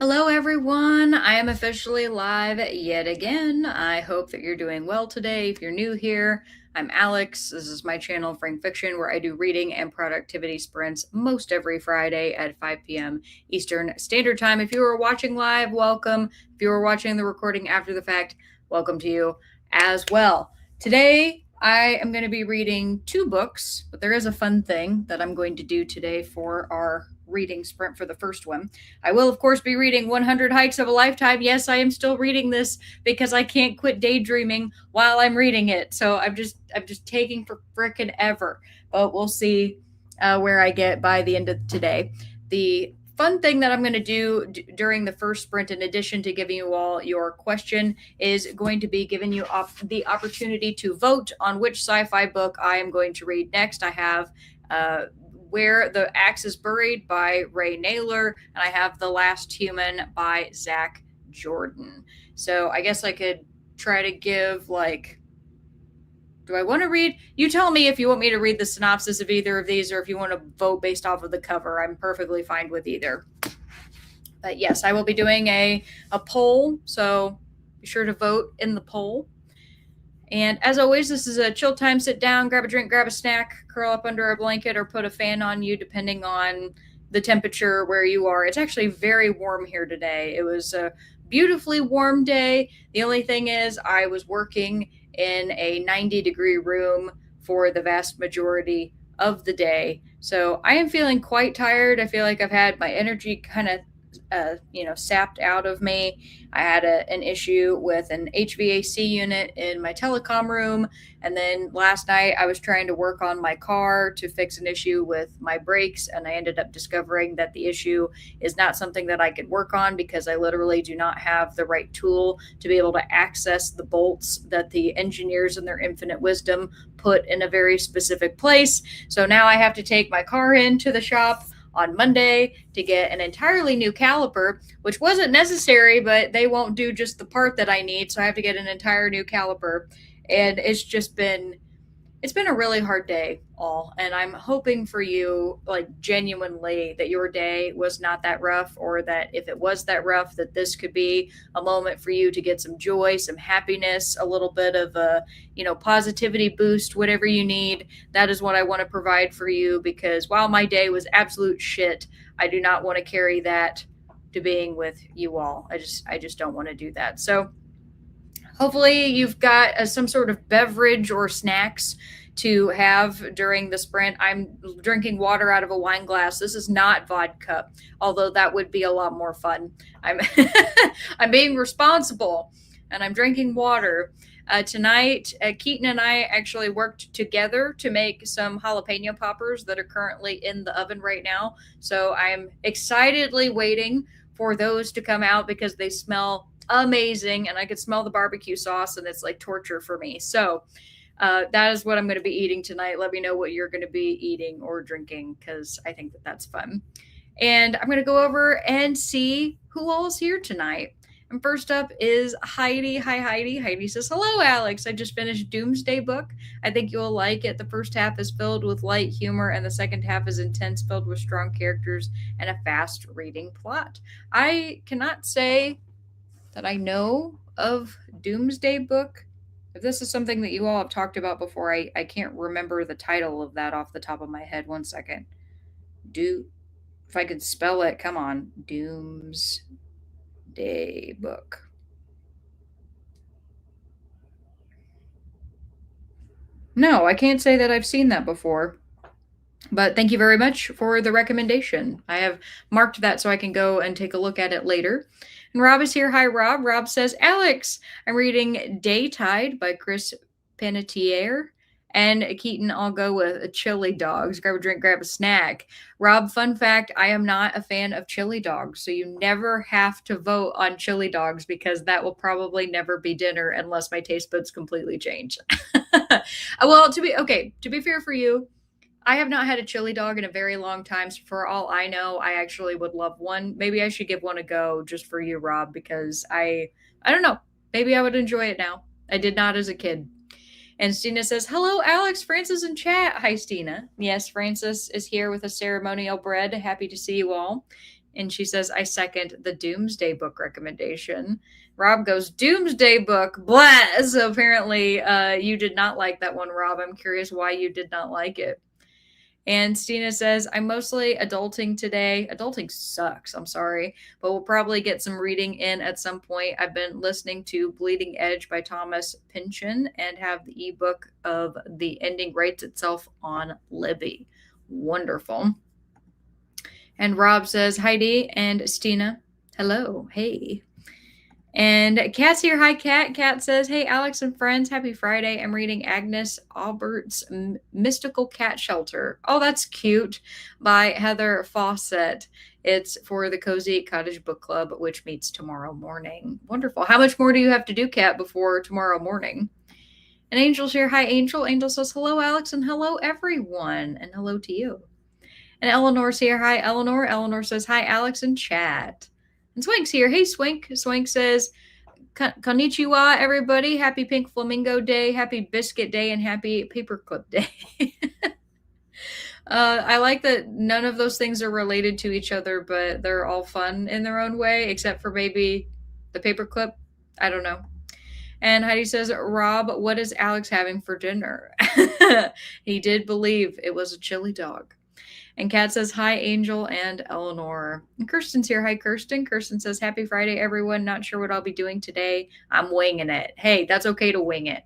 Hello, everyone. I am officially live yet again. I hope that you're doing well today. If you're new here, I'm Alex. This is my channel, Frank Fiction, where I do reading and productivity sprints most every Friday at 5 p.m. Eastern Standard Time. If you are watching live, welcome. If you are watching the recording after the fact, welcome to you as well. Today, I am going to be reading two books, but there is a fun thing that I'm going to do today for our reading sprint for the first one. I will, of course, be reading 100 Hikes of a Lifetime. Yes, I am still reading this because I can't quit daydreaming while I'm reading it. So I'm just taking for frickin' ever. But we'll see where I get by the end of today. The fun thing that I'm going to do during the first sprint, in addition to giving you all your question, is going to be giving you the opportunity to vote on which sci-fi book I am going to read next. I have where the Axe is Buried by Ray Naylor, and I have The Last Human by Zach Jordan. So I guess I could try to give do I want to read? You tell me if you want me to read the synopsis of either of these or if you want to vote based off of the cover. I'm perfectly fine with either. But yes, I will be doing a poll, so be sure to vote in the poll. And as always, this is a chill time. Sit down, grab a drink, grab a snack, curl up under a blanket, or put a fan on you, depending on the temperature where you are. It's actually very warm here today. It was a beautifully warm day. The only thing is, I was working in a 90-degree room for the vast majority of the day. So I am feeling quite tired. I feel like I've had my energy kind of sapped out of me. I had an issue with an HVAC unit in my telecom room. And then last night I was trying to work on my car to fix an issue with my brakes. And I ended up discovering that the issue is not something that I could work on because I literally do not have the right tool to be able to access the bolts that the engineers in their infinite wisdom put in a very specific place. So now I have to take my car into the shop on Monday to get an entirely new caliper, which wasn't necessary, but they won't do just the part that I need. So I have to get an entire new caliper. And it's been a really hard day all, and I'm hoping for you, like, genuinely, that your day was not that rough, or that if it was that rough, that this could be a moment for you to get some joy, some happiness, a little bit of a positivity boost, whatever you need. That is what I want to provide for you, because while my day was absolute shit, I do not want to carry that to being with you all. I just don't want to do that. So hopefully, you've got some sort of beverage or snacks to have during the sprint. I'm drinking water out of a wine glass. This is not vodka, although that would be a lot more fun. I'm I'm being responsible, and I'm drinking water. Tonight, Keaton and I actually worked together to make some jalapeno poppers that are currently in the oven right now. So I'm excitedly waiting for those to come out because they smell amazing, and I could smell the barbecue sauce, and it's like torture for me. So that is what I'm going to be eating tonight. Let me know what you're going to be eating or drinking, because I think that that's fun. And I'm going to go over and see who all is here tonight. And first up is Heidi. Hi, Heidi. Heidi says, "Hello, Alex. I just finished Doomsday Book. I think you'll like it. The first half is filled with light humor, and the second half is intense, filled with strong characters and a fast reading plot." I cannot say that I know of Doomsday Book. If this is something that you all have talked about before, I can't remember the title of that off the top of my head. One second. If I could spell it, come on. Doomsday Book. No, I can't say that I've seen that before. But thank you very much for the recommendation. I have marked that so I can go and take a look at it later. And Rob is here. Hi, Rob. Rob says, "Alex, I'm reading Daytide by Chris Panettiere." And Keaton, I'll go with chili dogs. Grab a drink, grab a snack. Rob, fun fact, I am not a fan of chili dogs. So you never have to vote on chili dogs, because that will probably never be dinner unless my taste buds completely change. Well, to be fair for you, I have not had a chili dog in a very long time. So for all I know, I actually would love one. Maybe I should give one a go just for you, Rob, because I don't know. Maybe I would enjoy it now. I did not as a kid. And Stina says, "Hello, Alex. Francis in chat." Hi, Stina. Yes, Francis is here with a ceremonial bread. Happy to see you all. And she says, I second the Doomsday Book recommendation. Rob goes, Doomsday Book, blah. So apparently you did not like that one, Rob. I'm curious why you did not like it. And Stina says, I'm mostly adulting today. Adulting sucks, I'm sorry, but we'll probably get some reading in at some point. I've been listening to Bleeding Edge by Thomas Pynchon and have the ebook of The Ending Writes Itself on Libby. Wonderful. And Rob says, Heidi and Stina, hello, hey. And Kat's here. Hi, Kat. Kat says, hey, Alex and friends, happy Friday. I'm reading Agnes Albert's Mystical Cat Shelter. Oh, that's cute, by Heather Fawcett. It's for the Cozy Cottage Book Club, which meets tomorrow morning. Wonderful. How much more do you have to do, Kat, before tomorrow morning? And Angel's here. Hi, Angel. Angel says, hello, Alex, and hello, everyone. And hello to you. And Eleanor's here. Hi, Eleanor. Eleanor says, hi, Alex and chat. And Swank's here. Hey, Swank. Swank says, konnichiwa, everybody. Happy Pink Flamingo Day, happy Biscuit Day, and happy Paperclip Day. I like that none of those things are related to each other, but they're all fun in their own way, except for maybe the paperclip. I don't know. And Heidi says, Rob, what is Alex having for dinner? He did believe it was a chili dog. And Kat says, hi, Angel and Eleanor. And Kirsten's here. Hi, Kirsten. Kirsten says, happy Friday, everyone. Not sure what I'll be doing today. I'm winging it. Hey, that's okay to wing it.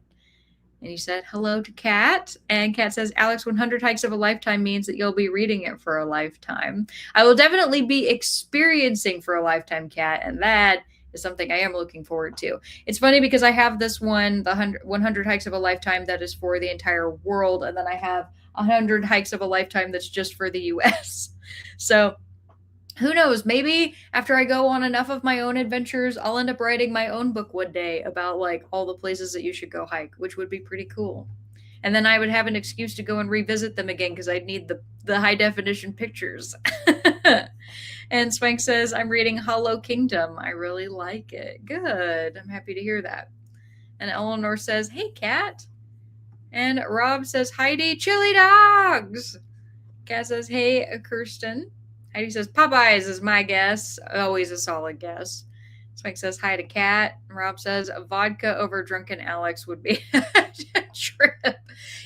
And he said, hello to Kat. And Kat says, Alex, 100 Hikes of a Lifetime means that you'll be reading it for a lifetime. I will definitely be experiencing for a lifetime, Kat. And that is something I am looking forward to. It's funny because I have this one, the 100 Hikes of a Lifetime, that is for the entire world. And then I have 100 Hikes of a Lifetime that's just for the US. So who knows? Maybe after I go on enough of my own adventures, I'll end up writing my own book one day about like all the places that you should go hike, which would be pretty cool. And then I would have an excuse to go and revisit them again because I'd need the high definition pictures. And Spank says, I'm reading Hollow Kingdom. I really like it. Good. I'm happy to hear that. And Eleanor says, hey, Kat. And Rob says, Heidi, chili dogs. Kat says, hey, Kirsten. Heidi says, Popeyes is my guess. Always a solid guess. Spank says, hi to Kat. And Rob says, vodka over drunken Alex would be a trip.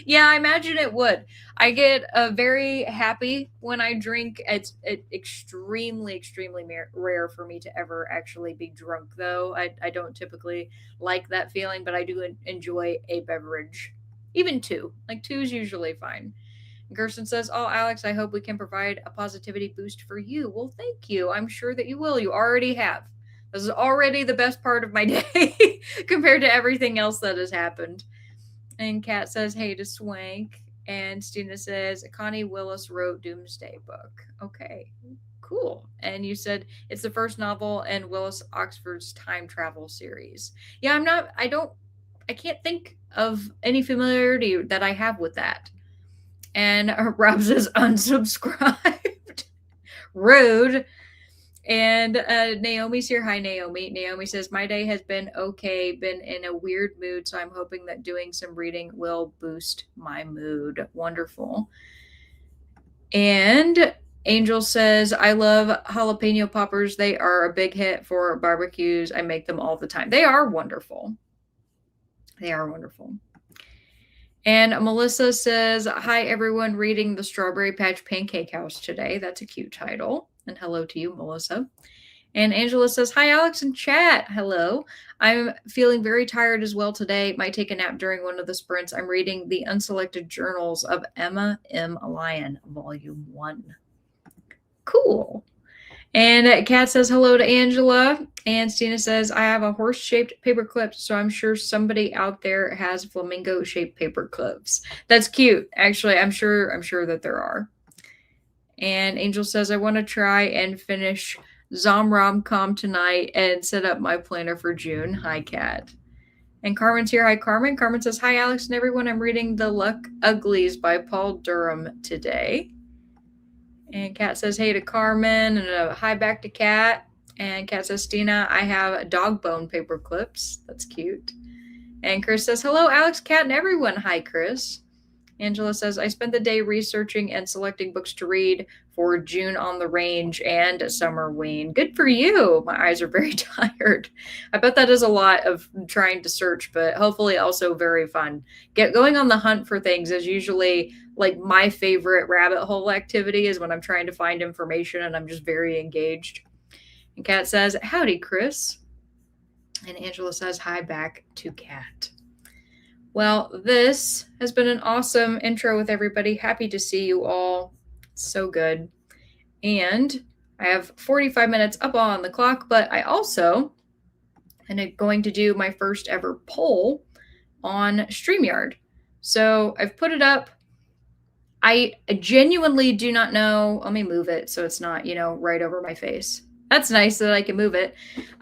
Yeah, I imagine it would. I get very happy when I drink. It's extremely, extremely rare for me to ever actually be drunk, though. I don't typically like that feeling, but I do enjoy a beverage. Even two. Like, two is usually fine. Gerson says, oh, Alex, I hope we can provide a positivity boost for you. Well, thank you. I'm sure that you will. You already have. This is already the best part of my day compared to everything else that has happened. And Kat says, hey to Swank. And Stina says, Connie Willis wrote Doomsday Book. Okay, cool. And you said it's the first novel in Willis Oxford's time travel series. Yeah, I can't think of any familiarity that I have with that. And Rob says, unsubscribed. Rude. And Naomi's here. Hi, Naomi. Naomi says, my day has been okay, been in a weird mood, so I'm hoping that doing some reading will boost my mood. Wonderful. And Angel says, I love jalapeno poppers. They are a big hit for barbecues. I make them all the time. They are wonderful. They are wonderful. And Melissa says, hi, everyone, reading The Strawberry Patch Pancake House today. That's a cute title. And hello to you, Melissa. And Angela says, hi, Alex and chat. Hello. I'm feeling very tired as well today. Might take a nap during one of the sprints. I'm reading the Unselected Journals of Emma M. Lyon, Volume 1. Cool. And Kat says hello to Angela. And Stina says, I have a horse-shaped paperclip, so I'm sure somebody out there has flamingo-shaped paperclips. That's cute. Actually, I'm sure that there are. And Angel says, I want to try and finish Zom-Rom-Com tonight and set up my planner for June. Hi, Kat. And Carmen's here. Hi, Carmen. Carmen says, hi, Alex and everyone. I'm reading The Luck Uglies by Paul Durham today. And Kat says, hey to Carmen. And a hi back to Kat. And Kat says, Stina, I have dog bone paper clips. That's cute. And Chris says, hello, Alex, Kat, and everyone. Hi, Chris. Angela says, I spent the day researching and selecting books to read for June on the Range and Summerween. Good for you. My eyes are very tired. I bet that is a lot of trying to search, but hopefully also very fun. Going on the hunt for things is usually like my favorite rabbit hole activity is when I'm trying to find information and I'm just very engaged. And Kat says, howdy, Chris. And Angela says, hi back to Kat. Well, this has been an awesome intro with everybody. Happy to see you all. So good. And I have 45 minutes up on the clock, but I also am going to do my first ever poll on StreamYard. So I've put it up. I genuinely do not know. Let me move it so it's not, right over my face. That's nice that I can move it.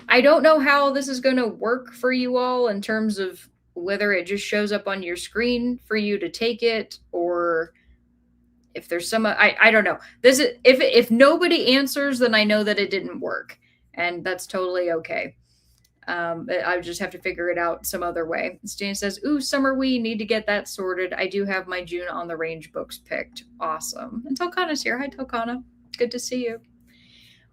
I don't know how this is going to work for you all in terms of whether it just shows up on your screen for you to take it, or if there's some I don't know. This is, if nobody answers, then I know that it didn't work, and that's totally okay. I just have to figure it out some other way. Stan says, ooh, summer, we need to get that sorted. I do have my June on the Range books picked. Awesome. And Telkana's here. Hi, Telkana. Good to see you.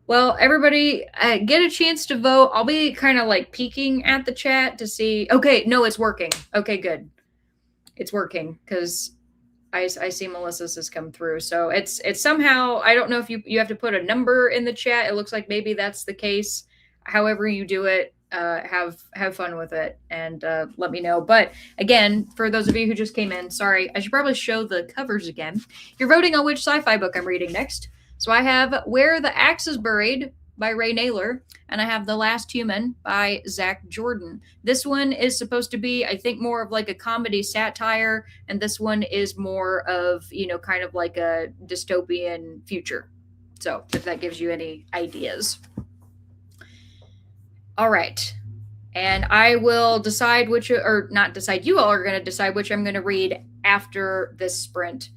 Well, everybody, get a chance to vote. I'll be kind of like peeking at the chat to see. Okay, no, it's working. Okay, good. It's working because I see Melissa's has come through. So it's somehow, I don't know if you have to put a number in the chat. It looks like maybe that's the case. However you do it, have fun with it and let me know. But again, for those of you who just came in, sorry, I should probably show the covers again. You're voting on which sci-fi book I'm reading next. So I have Where the Axe is Buried by Ray Naylor, and I have The Last Human by Zach Jordan. This one is supposed to be, I think, more of like a comedy satire, and this one is more of, kind of like a dystopian future. So if that gives you any ideas. All right. And I will decide which, or not decide, you all are going to decide which I'm going to read after this sprint.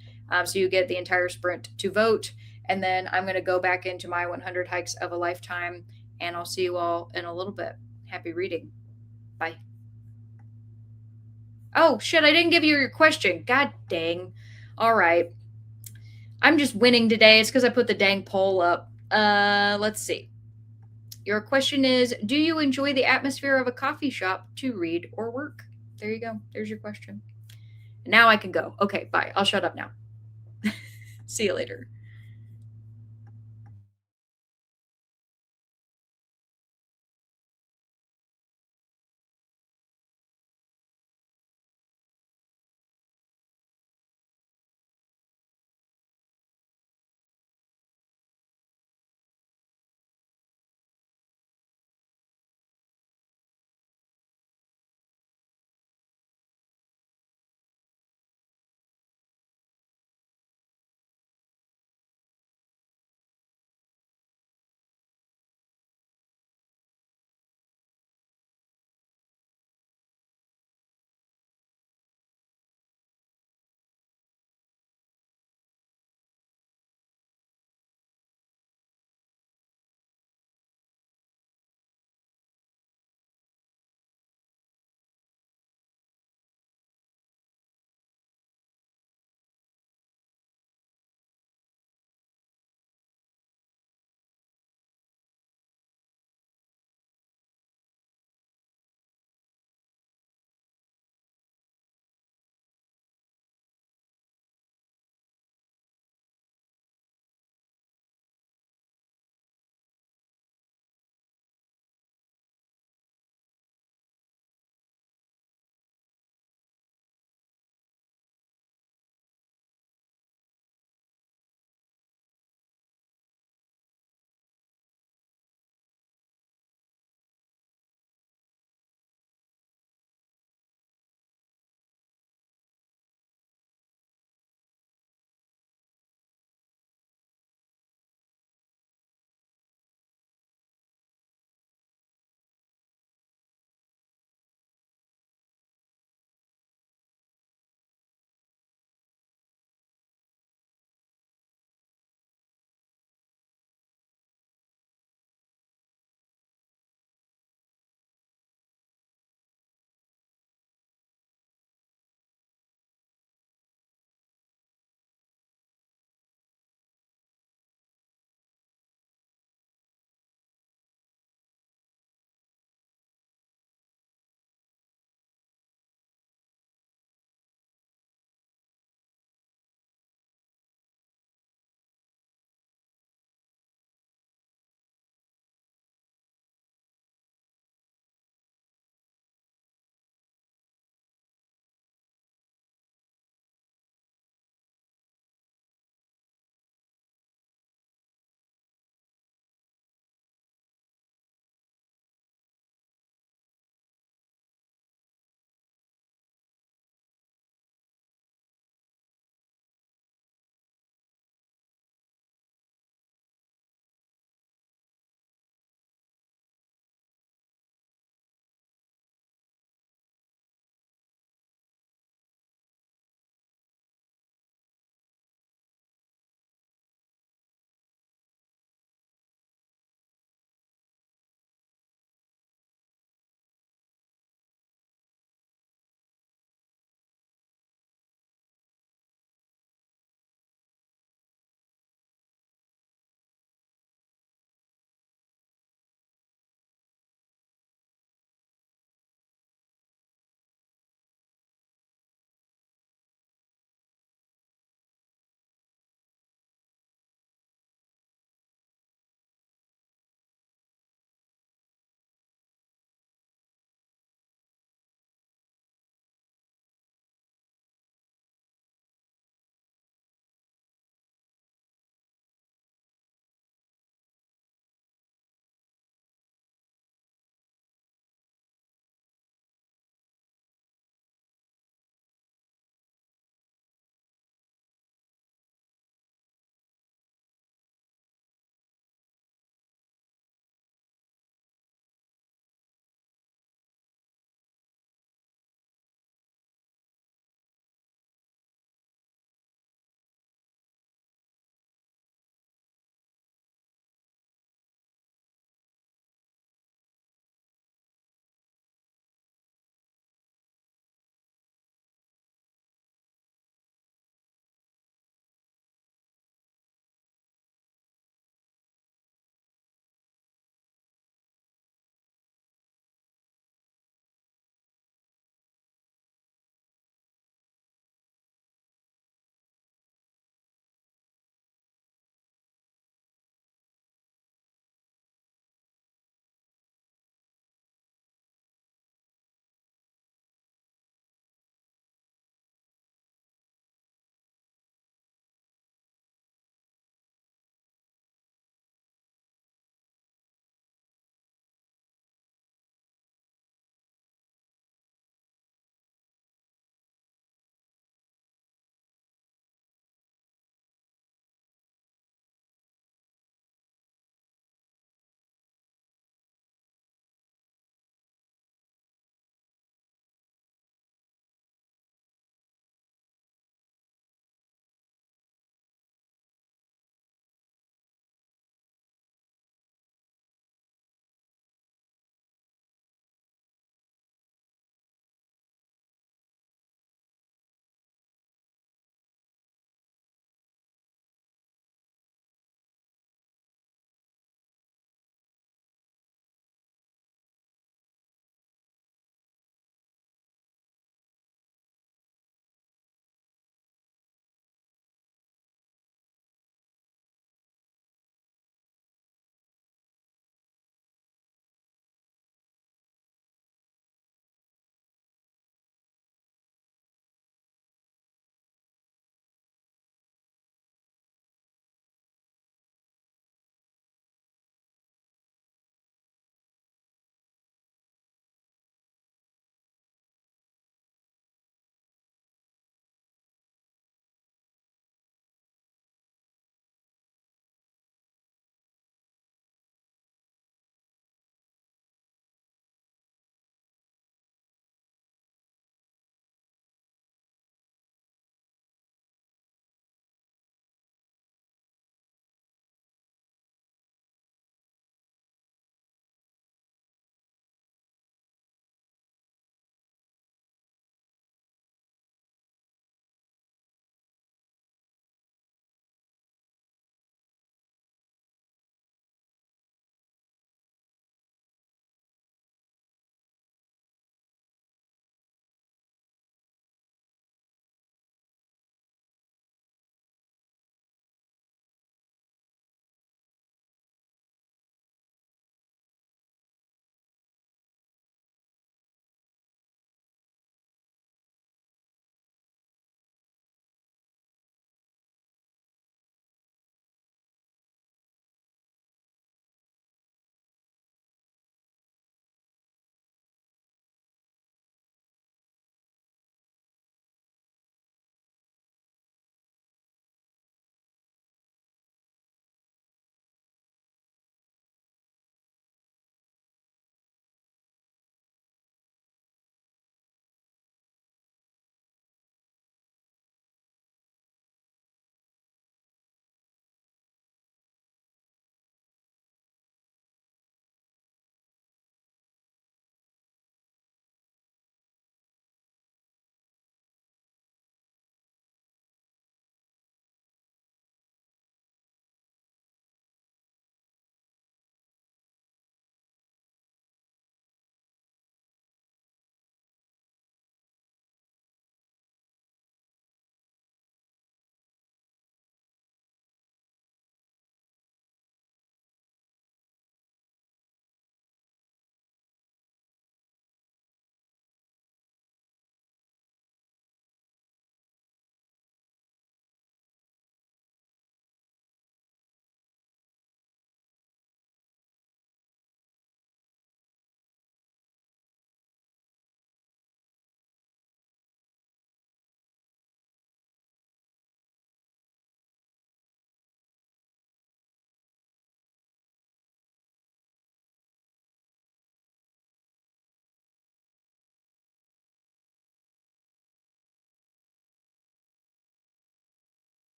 So you get the entire sprint to vote. And then I'm going to go back into my 100 Hikes of a Lifetime, and I'll see you all in a little bit. Happy reading. Bye. Oh, shit, I didn't give you your question. God dang. All right. I'm just winning today. It's because I put the dang poll up. Let's see. Your question is, do you enjoy the atmosphere of a coffee shop to read or work? There you go. There's your question. Now I can go. Okay, bye. I'll shut up now. See you later.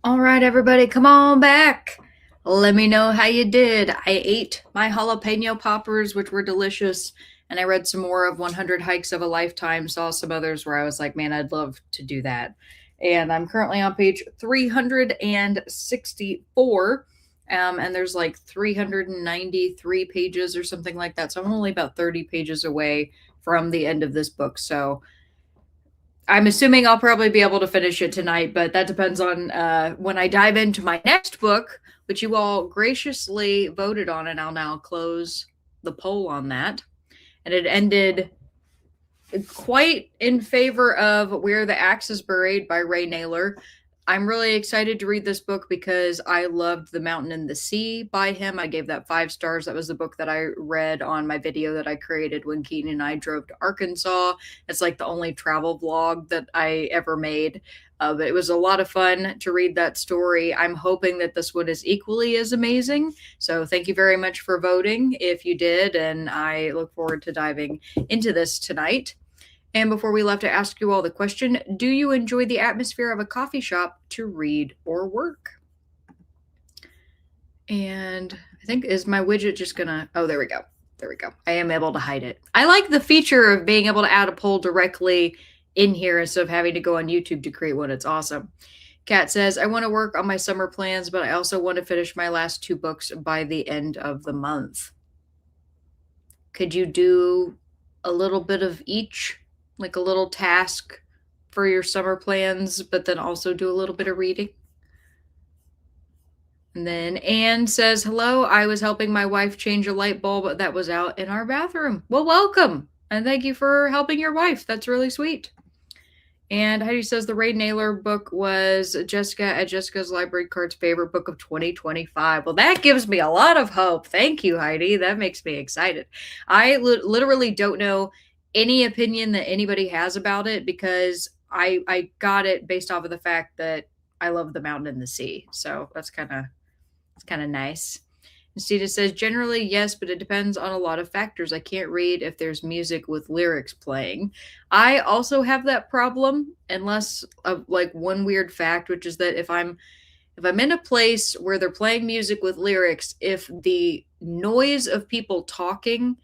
All right, everybody, come on back. Let me know how you did. I ate my jalapeno poppers, which were delicious, and I read some more of 100 Hikes of a Lifetime, saw some others where I was like, man, I'd love to do that. And I'm currently on page 364, and there's like 393 pages or something like that. So I'm only about 30 pages away from the end of this book. So I'm assuming I'll probably be able to finish it tonight, but that depends on when I dive into my next book, which you all graciously voted on, and I'll now close the poll on that. And it ended quite in favor of Where the Axe is Buried by Ray Naylor. I'm really excited to read this book because I loved The Mountain and the Sea by him. I gave that 5 stars. That was the book that I read on my video that I created when Keaton and I drove to Arkansas. It's like the only travel vlog that I ever made. But it was a lot of fun to read that story. I'm hoping that this one is equally as amazing. So thank you very much for voting if you did. And I look forward to diving into this tonight. And before we left, I asked you all the question, do you enjoy the atmosphere of a coffee shop to read or work? And I think, is my widget just gonna, oh, there we go. There we go. I am able to hide it. I like the feature of being able to add a poll directly in here instead of having to go on YouTube to create one. It's awesome. Kat says, I want to work on my summer plans, but I also want to finish my last 2 books by the end of the month. Could you do a little bit of each? Like a little task for your summer plans, but then also do a little bit of reading. And then Anne says, hello, I was helping my wife change a light bulb that was out in our bathroom. Well, welcome. And thank you for helping your wife. That's really sweet. And Heidi says the Ray Naylor book was Jessica at Jessica's Library Card's favorite book of 2025. Well, that gives me a lot of hope. Thank you, Heidi. That makes me excited. I literally don't know any opinion that anybody has about it because I got it based off of the fact that I love The Mountain and the Sea. So that's kind of nice. Stita says generally yes, but it depends on a lot of factors. I can't read if there's music with lyrics playing. I also have that problem, unless of like one weird fact, which is that if I'm in a place where they're playing music with lyrics, if the noise of people talking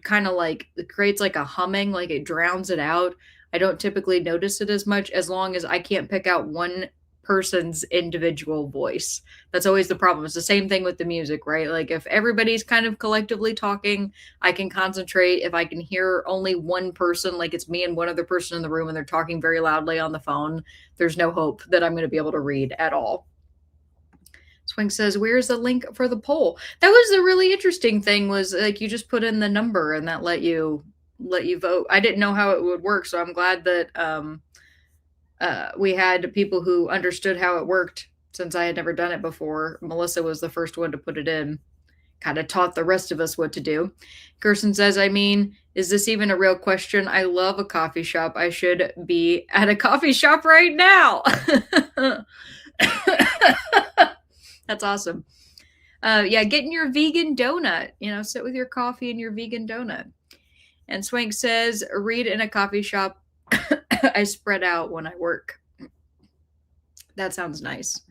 kind of like it creates like a humming, like it drowns it out, I don't typically notice it as much as long as I can't pick out one person's individual voice. That's always the problem. It's the same thing with the music, right? Like if everybody's kind of collectively talking, I can concentrate. If I can hear only one person, like it's me and one other person in the room and they're talking very loudly on the phone, there's no hope that I'm going to be able to read at all. Swing says, where's the link for the poll? That was the really interesting thing, was like you just put in the number and that let you vote. I didn't know how it would work, so I'm glad that we had people who understood how it worked since I had never done it before. Melissa was the first one to put it in, kind of taught the rest of us what to do. Gerson says, I mean, is this even a real question? I love a coffee shop. I should be at a coffee shop right now. That's awesome. Yeah, getting your vegan donut, sit with your coffee and your vegan donut. And Swank says, read in a coffee shop. I spread out when I work. That sounds nice.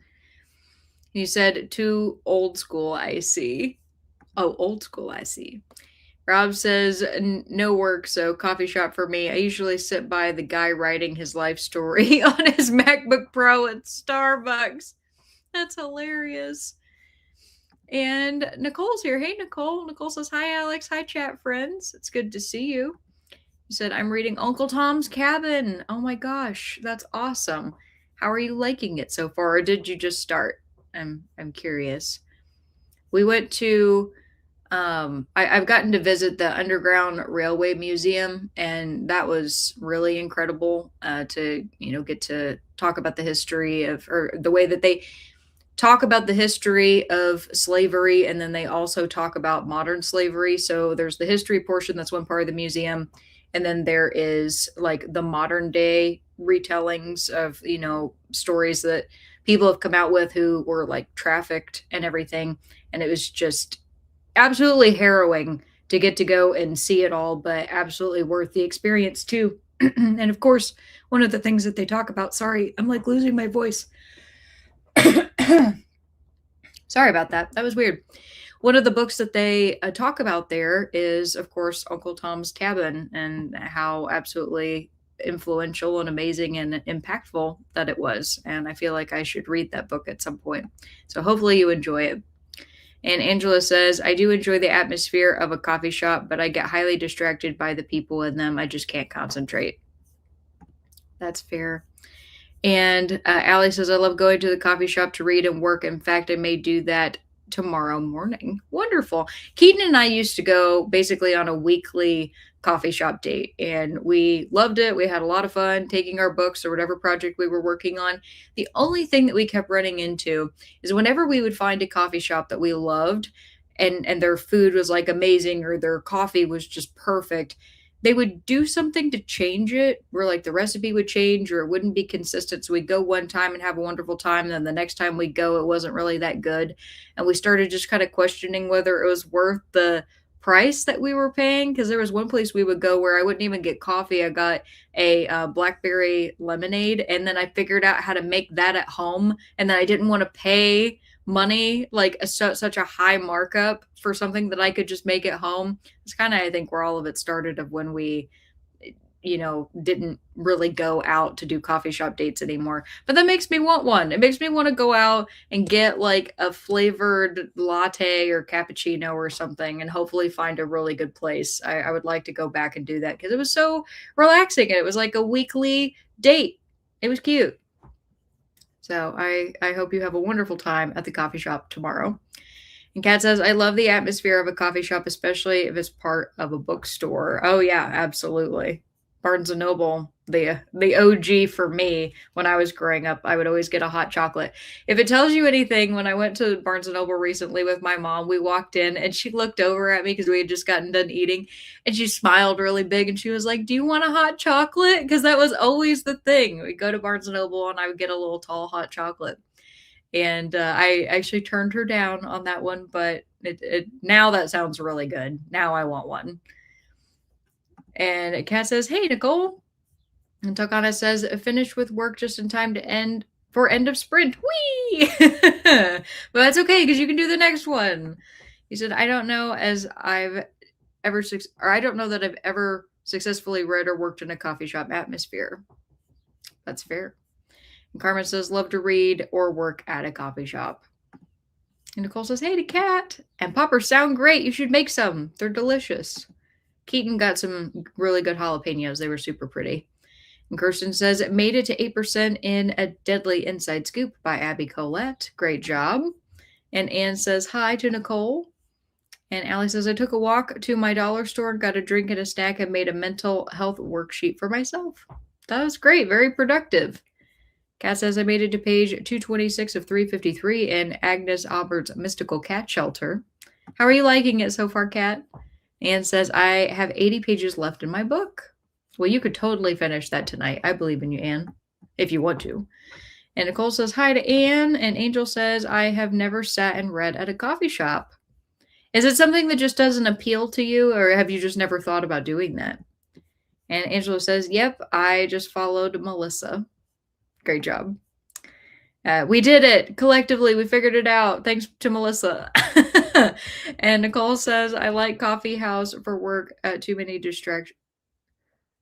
You said too old school, I see. Oh, old school, I see. Rob says, no work, so coffee shop for me. I usually sit by the guy writing his life story on his MacBook Pro at Starbucks. That's hilarious. And Nicole's here. Hey, Nicole. Nicole says, hi, Alex. Hi, chat friends. It's good to see you. You said, I'm reading Uncle Tom's Cabin. Oh my gosh, that's awesome. How are you liking it so far, or did you just start? I'm curious. We went to, I've gotten to visit the Underground Railway Museum, and that was really incredible to, get to talk about the history of, or the way that they talk about the history of slavery, and then they also talk about modern slavery. So there's the history portion, that's one part of the museum. And then there is like the modern day retellings of, stories that people have come out with who were like trafficked and everything. And it was just absolutely harrowing to get to go and see it all, but absolutely worth the experience too. And of course, one of the things that they talk about, sorry, I'm like losing my voice. Sorry about that. That was weird. One of the books that they talk about there is, of course, Uncle Tom's Cabin, and how absolutely influential and amazing and impactful that it was. And I feel like I should read that book at some point. So hopefully you enjoy it. And Angela says, I do enjoy the atmosphere of a coffee shop, but I get highly distracted by the people in them. I just can't concentrate. That's fair. And Allie says, I love going to the coffee shop to read and work. In fact, I may do that tomorrow morning. Wonderful. Keaton and I used to go basically on a weekly coffee shop date, and we loved it. We had a lot of fun taking our books or whatever project we were working on. The only thing that we kept running into is whenever we would find a coffee shop that we loved, and their food was like amazing or their coffee was just perfect, they would do something to change it, where like the recipe would change or it wouldn't be consistent. So we'd go one time and have a wonderful time, and then the next time we go, it wasn't really that good. And we started just kind of questioning whether it was worth the price that we were paying, because there was one place we would go where I wouldn't even get coffee. I got a blackberry lemonade, and then I figured out how to make that at home, and then I didn't want to pay money like such a high markup for something that I could just make at home. It's kind of, I think, where all of it started, of when we didn't really go out to do coffee shop dates anymore. But that makes me want one. It makes me want to go out and get like a flavored latte or cappuccino or something, and hopefully find a really good place. I would like to go back and do that because it was so relaxing, and it was like a weekly date. It was cute. So I hope you have a wonderful time at the coffee shop tomorrow. And Kat says, I love the atmosphere of a coffee shop, especially if it's part of a bookstore. Oh, yeah, absolutely. Barnes & Noble, the OG for me. When I was growing up, I would always get a hot chocolate. If it tells you anything, when I went to Barnes & Noble recently with my mom, we walked in and she looked over at me because we had just gotten done eating, and she smiled really big and she was like, do you want a hot chocolate? Because that was always the thing. We'd go to Barnes & Noble and I would get a little tall hot chocolate. And I actually turned her down on that one, but now that sounds really good. Now I want one. And Kat says, hey, Nicole. And Takana says, finished with work just in time to end of sprint. Whee! But that's okay, because you can do the next one. He said, I don't know that I've ever successfully read or worked in a coffee shop atmosphere. That's fair. And Carmen says, love to read or work at a coffee shop. And Nicole says, hey to Kat. And poppers sound great. You should make some. They're delicious. Keaton got some really good jalapenos. They were super pretty. And Kirsten says, it made it to 8% in A Deadly Inside Scoop by Abby Colette. Great job. And Anne says, hi to Nicole. And Allie says, I took a walk to my dollar store, got a drink and a snack, and made a mental health worksheet for myself. That was great. Very productive. Kat says, I made it to page 226 of 353 in Agnes Albert's Mystical Cat Shelter. How are you liking it so far, Kat? Anne says, I have 80 pages left in my book. Well, you could totally finish that tonight. I believe in you, Anne, if you want to. And Nicole says, hi to Anne. And Angel says, I have never sat and read at a coffee shop. Is it something that just doesn't appeal to you, or have you just never thought about doing that? And Angela says, yep, I just followed Melissa. Great job. We did it collectively. We figured it out. Thanks to Melissa. And Nicole says, I like coffee house for work. Too many distractions.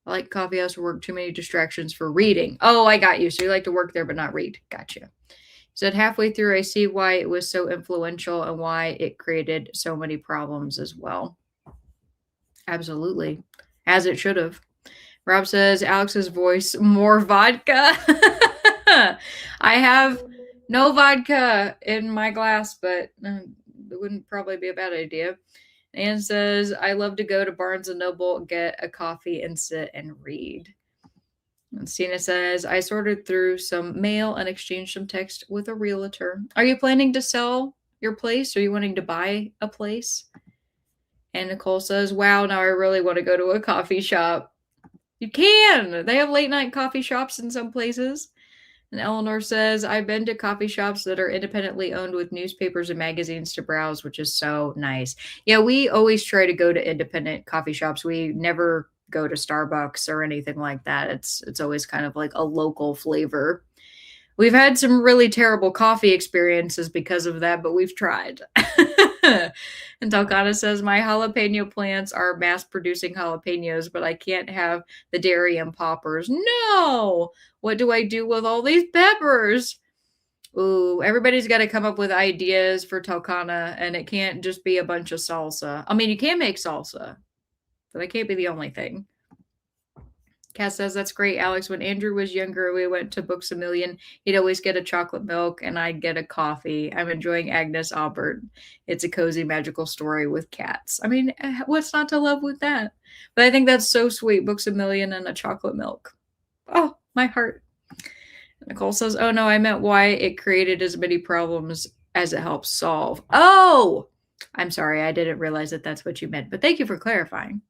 I like coffee house for work. Too many distractions for reading. Oh, I got you. So you like to work there but not read. Gotcha. He said, halfway through, I see why it was so influential and why it created so many problems as well. Absolutely. As it should have. Rob says, Alex's voice, more vodka. I have no vodka in my glass, but it wouldn't probably be a bad idea. Anne says, I love to go to Barnes & Noble, get a coffee, and sit and read. And Stina says, I sorted through some mail and exchanged some text with a realtor. Are you planning to sell your place? Are you wanting to buy a place? And Nicole says, wow, now I really want to go to a coffee shop. You can. They have late night coffee shops in some places. And Eleanor says, I've been to coffee shops that are independently owned with newspapers and magazines to browse, which is so nice. Yeah, we always try to go to independent coffee shops. We never go to Starbucks or anything like that. It's always kind of like a local flavor. We've had some really terrible coffee experiences because of that, but we've tried. And Talcana says, my jalapeno plants are mass producing jalapenos, but I can't have the dairy and poppers. No! What do I do with all these peppers? Ooh, everybody's got to come up with ideas for Talcana, and it can't just be a bunch of salsa. I mean, you can make salsa, but that can't be the only thing. Cass says, that's great, Alex. When Andrew was younger, we went to Books a Million. He'd always get a chocolate milk, and I'd get a coffee. I'm enjoying Agnes Aubert. It's a cozy, magical story with cats. I mean, what's not to love with that? But I think that's so sweet. Books a Million and a chocolate milk. Oh, my heart. Nicole says, oh no, I meant why it created as many problems as it helps solve. Oh, I'm sorry. I didn't realize that that's what you meant, but thank you for clarifying.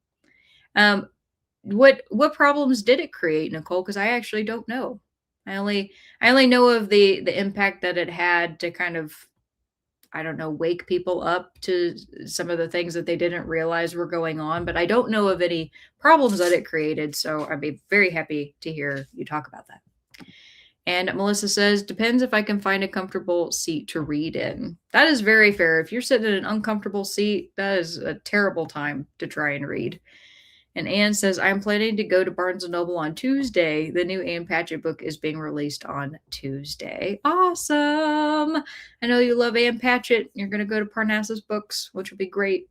What problems did it create, Nicole? Because I actually don't know. I only know of the impact that it had to kind of, I don't know, wake people up to some of the things that they didn't realize were going on, but I don't know of any problems that it created. So I'd be very happy to hear you talk about that. And Melissa says, depends if I can find a comfortable seat to read in. That is very fair. If you're sitting in an uncomfortable seat, that is a terrible time to try and read. And Anne says, I'm planning to go to Barnes & Noble on Tuesday. The new Anne Patchett book is being released on Tuesday. Awesome. I know you love Anne Patchett. You're going to go to Parnassus Books, which will be great.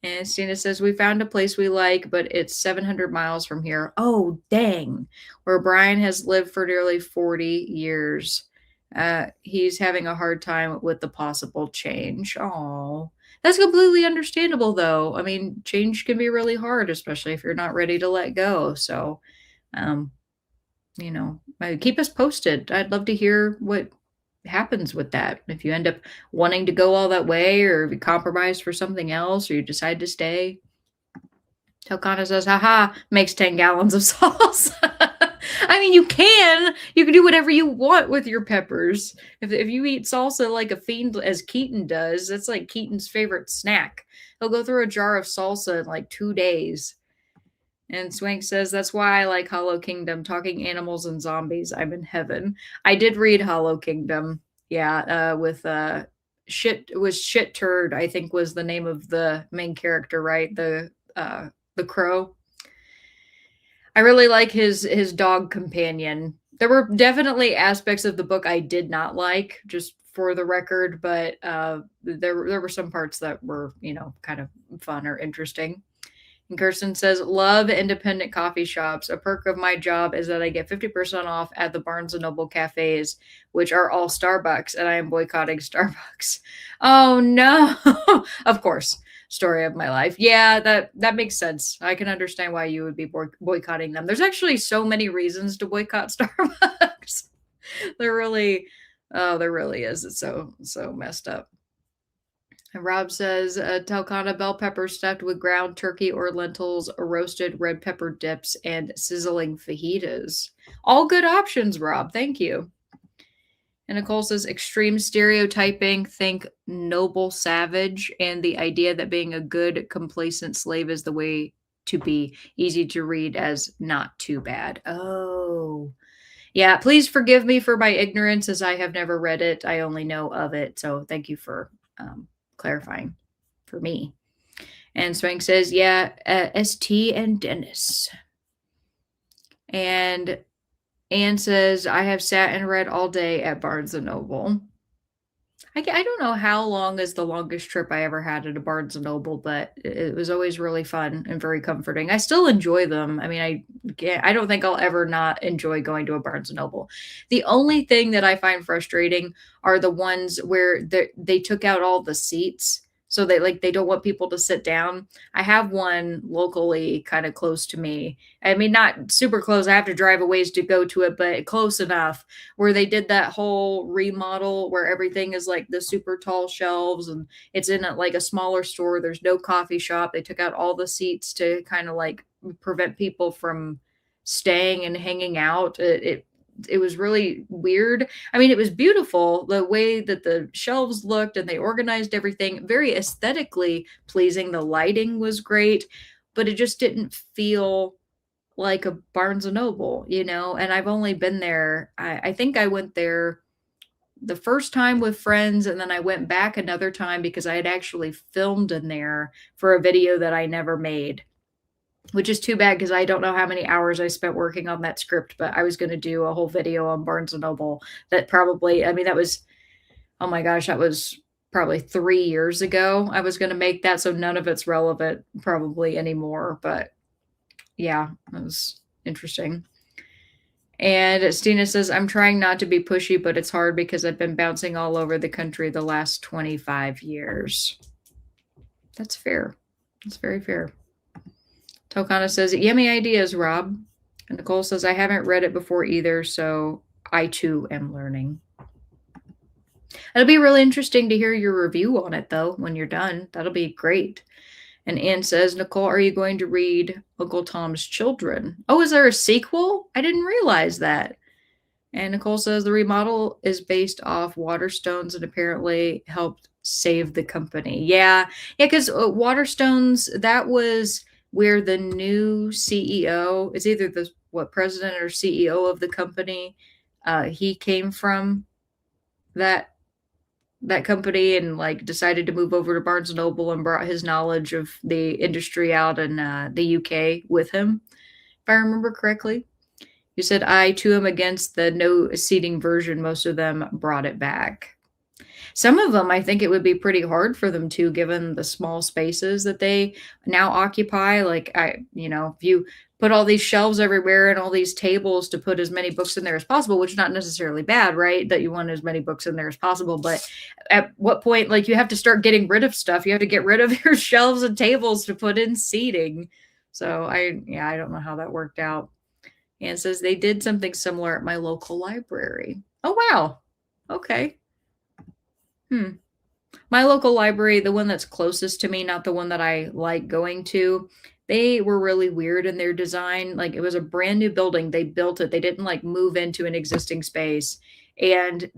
And Stina says, we found a place we like, but it's 700 miles from here. Oh, dang. Where Brian has lived for nearly 40 years. He's having a hard time with the possible change. Oh, that's completely understandable, though. I mean, change can be really hard, especially if you're not ready to let go. So, keep us posted. I'd love to hear what happens with that. If you end up wanting to go all that way, or if you compromise for something else, or you decide to stay. Talcana says, haha, makes 10 gallons of sauce. I mean, you can do whatever you want with your peppers. If you eat salsa like a fiend as Keaton does, that's like Keaton's favorite snack. He'll go through a jar of salsa in like 2 days. And Swank says, that's why I like Hollow Kingdom, talking animals and zombies. I'm in heaven. I did read Hollow Kingdom. Yeah, with Shit Turd, I think was the name of the main character, right? The crow. I really like his dog companion. There were definitely aspects of the book I did not like, just for the record, but there were some parts that were, kind of fun or interesting. And Kirsten says, love independent coffee shops. A perk of my job is that I get 50% off at the Barnes & Noble cafes, which are all Starbucks, and I am boycotting Starbucks. Oh, no. Of course. Story of my life. Yeah, that makes sense. I can understand why you would be boycotting them. There's actually so many reasons to boycott Starbucks. There really is. It's so messed up. And Rob says, Talcana bell pepper stuffed with ground turkey or lentils, roasted red pepper dips, and sizzling fajitas. All good options, Rob. Thank you. And Nicole says, extreme stereotyping, think noble savage, and the idea that being a good, complacent slave is the way to be. Easy to read as not too bad. Oh. Yeah, please forgive me for my ignorance, as I have never read it. I only know of it. So thank you for clarifying for me. And Swank says, yeah, ST and Dennis. And Anne says, I have sat and read all day at Barnes & Noble. I don't know how long is the longest trip I ever had at a Barnes & Noble, but it was always really fun and very comforting. I still enjoy them. I mean, I don't think I'll ever not enjoy going to a Barnes & Noble. The only thing that I find frustrating are the ones where they took out all the seats. So they don't want people to sit down. I have one locally kind of close to me. I mean, not super close. I have to drive a ways to go to it, but close enough where they did that whole remodel where everything is like the super tall shelves and it's in like a smaller store. There's no coffee shop. They took out all the seats to kind of like prevent people from staying and hanging out. It was really weird. I mean, it was beautiful, the way that the shelves looked and they organized everything, very aesthetically pleasing. The lighting was great, but it just didn't feel like a Barnes& and Noble, and I've only been there I think I went there the first time with friends, and then I went back another time because I had actually filmed in there for a video that I never made, which is too bad because I don't know how many hours I spent working on that script, but I was gonna do a whole video on Barnes& and Noble that probably I mean, that was oh my gosh, that was probably 3 years ago. I was gonna make that, so none of it's relevant probably anymore, but yeah, it was interesting. And Stina says, I'm trying not to be pushy, but it's hard because I've been bouncing all over the country the last 25 years. That's fair. That's very fair. Tokana says, yummy ideas, Rob. And Nicole says, I haven't read it before either, so I too am learning. It'll be really interesting to hear your review on it, though, when you're done. That'll be great. And Ann says, Nicole, are you going to read Uncle Tom's Children? Oh, is there a sequel? I didn't realize that. And Nicole says the remodel is based off Waterstones and apparently helped save the company. Yeah, because Waterstones, that was where the new CEO is either the president or CEO of the company. He came from that company and like decided to move over to Barnes and Noble and brought his knowledge of the industry out in the UK with him, if I remember correctly. You said I too am against the no seating version. Most of them brought it back. Some of them, I think it would be pretty hard for them to, given the small spaces that they now occupy. Like if you put all these shelves everywhere and all these tables to put as many books in there as possible, which is not necessarily bad, right? That you want as many books in there as possible. But at what point, like you have to start getting rid of stuff. You have to get rid of your shelves and tables to put in seating. So I don't know how that worked out. And says they did something similar at my local library. Oh, wow. Okay. My local library, the one that's closest to me, not the one that I like going to, they were really weird in their design. Like it was a brand new building. They built it. They didn't like move into an existing space. And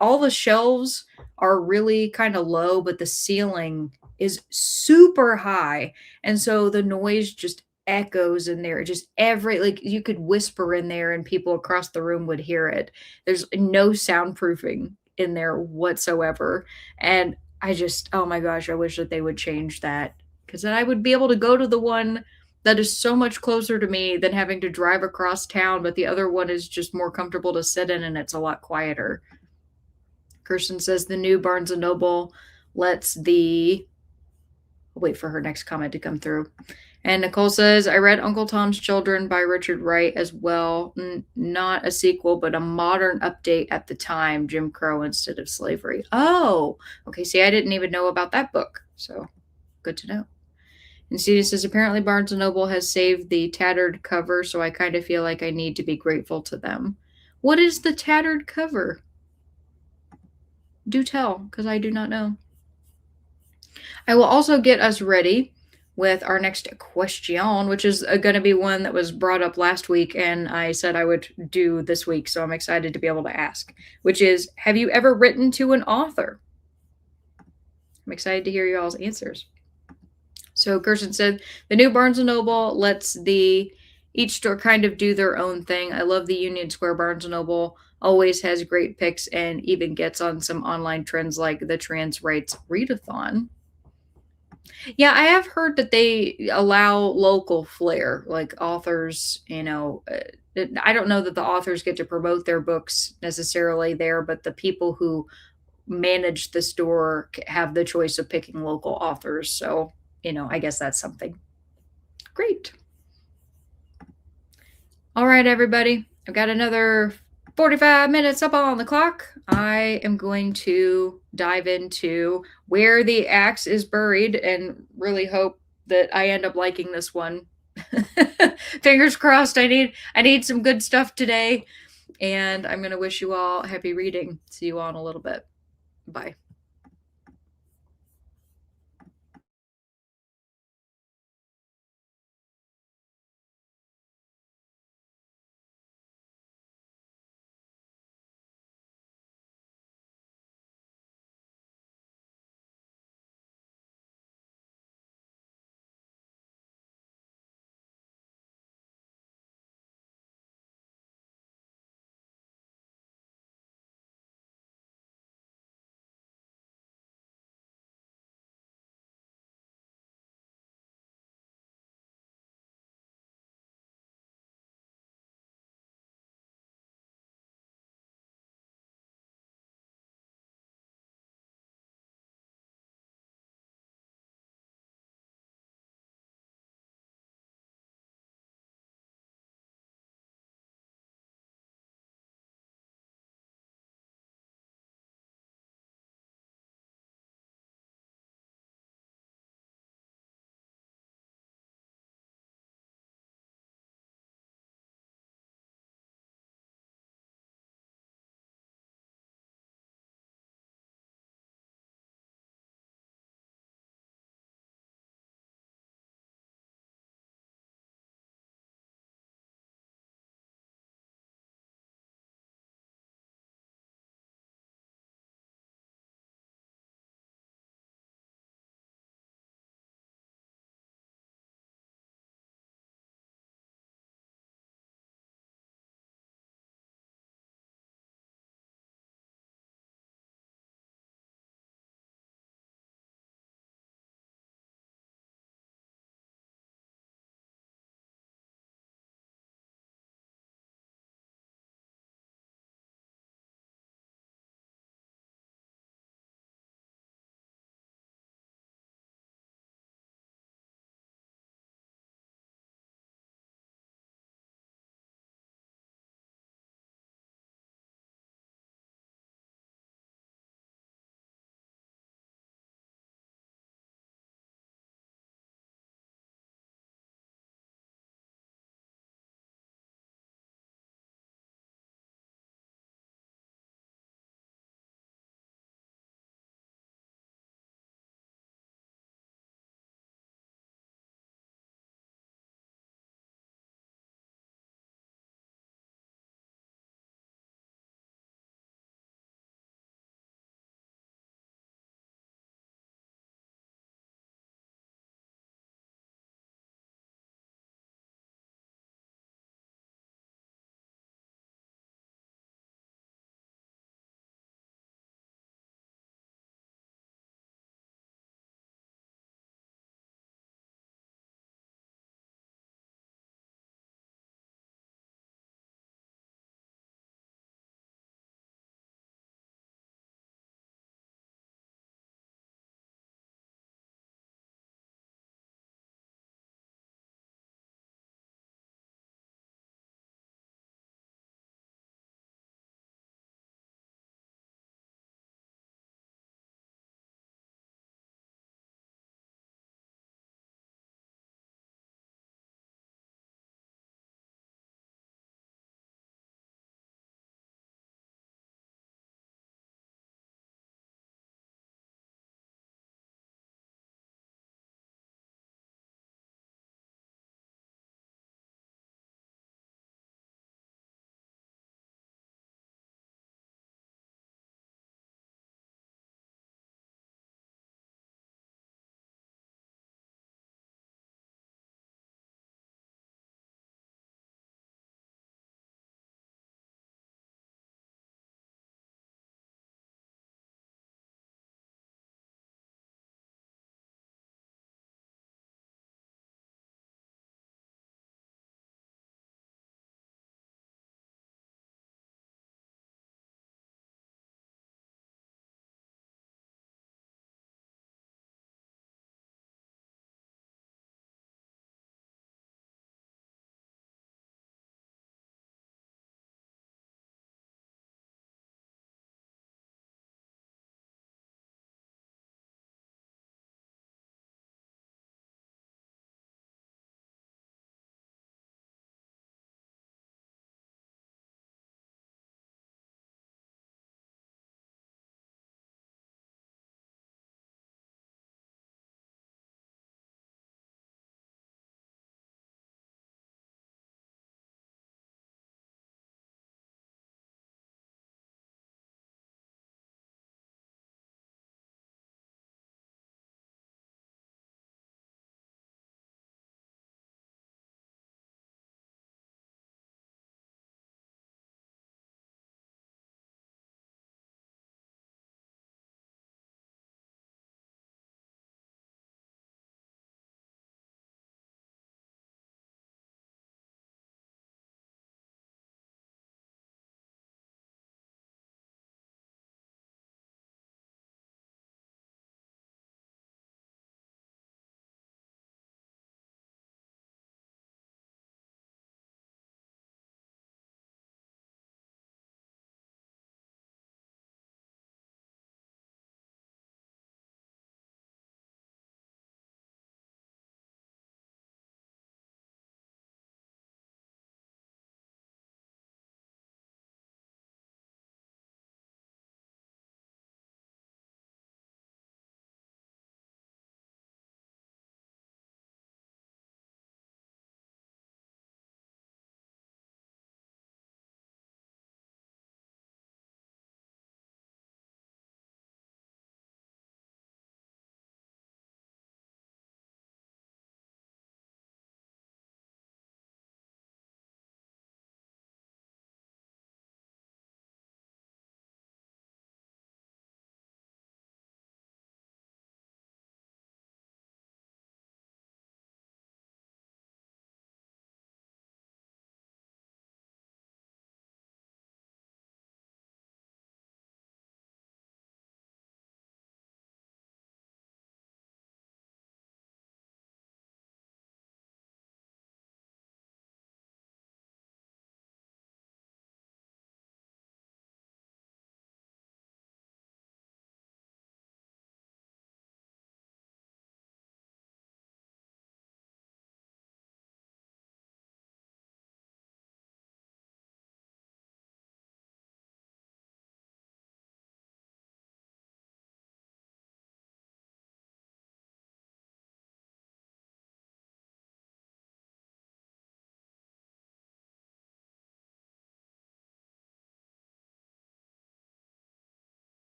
all the shelves are really kind of low, but the ceiling is super high. And so the noise just echoes in there. Just like you could whisper in there and people across the room would hear it. There's no soundproofing in there whatsoever. And I just, oh my gosh, I wish that they would change that because then I would be able to go to the one that is so much closer to me than having to drive across town, but the other one is just more comfortable to sit in and it's a lot quieter. Kirsten says the new Barnes and Noble lets I'll wait for her next comment to come through. And Nicole says, I read Uncle Tom's Children by Richard Wright as well. Not a sequel, but a modern update at the time, Jim Crow instead of slavery. Oh, okay. See, I didn't even know about that book. So good to know. And Stevie says, apparently Barnes & Noble has saved the tattered cover, so I kind of feel like I need to be grateful to them. What is the tattered cover? Do tell, because I do not know. I will also get us ready with our next question, which is going to be one that was brought up last week and I said I would do this week. So I'm excited to be able to ask, which is, have you ever written to an author? I'm excited to hear y'all's answers. So Kirsten said, the new Barnes & Noble lets each store kind of do their own thing. I love the Union Square Barnes & Noble. Always has great picks and even gets on some online trends like the Trans Rights Readathon. Yeah, I have heard that they allow local flair, like authors, I don't know that the authors get to promote their books necessarily there, but the people who manage the store have the choice of picking local authors. So, I guess that's something. Great. All right, everybody. I've got another 45 minutes up on the clock. I am going to dive into where the axe is buried and really hope that I end up liking this one. Fingers crossed. I need some good stuff today, and I'm going to wish you all happy reading. See you all in a little bit. Bye.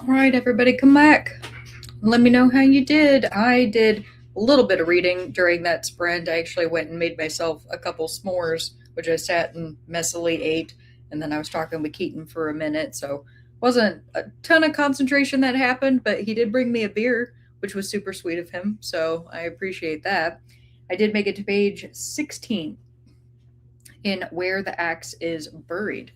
All right, everybody, come back. Let me know how you did. I did a little bit of reading during that sprint. I actually went and made myself a couple s'mores, which I sat and messily ate. And then I was talking with Keaton for a minute. So wasn't a ton of concentration that happened, but he did bring me a beer, which was super sweet of him. So I appreciate that. I did make it to page 16 in Where the Axe is Buried.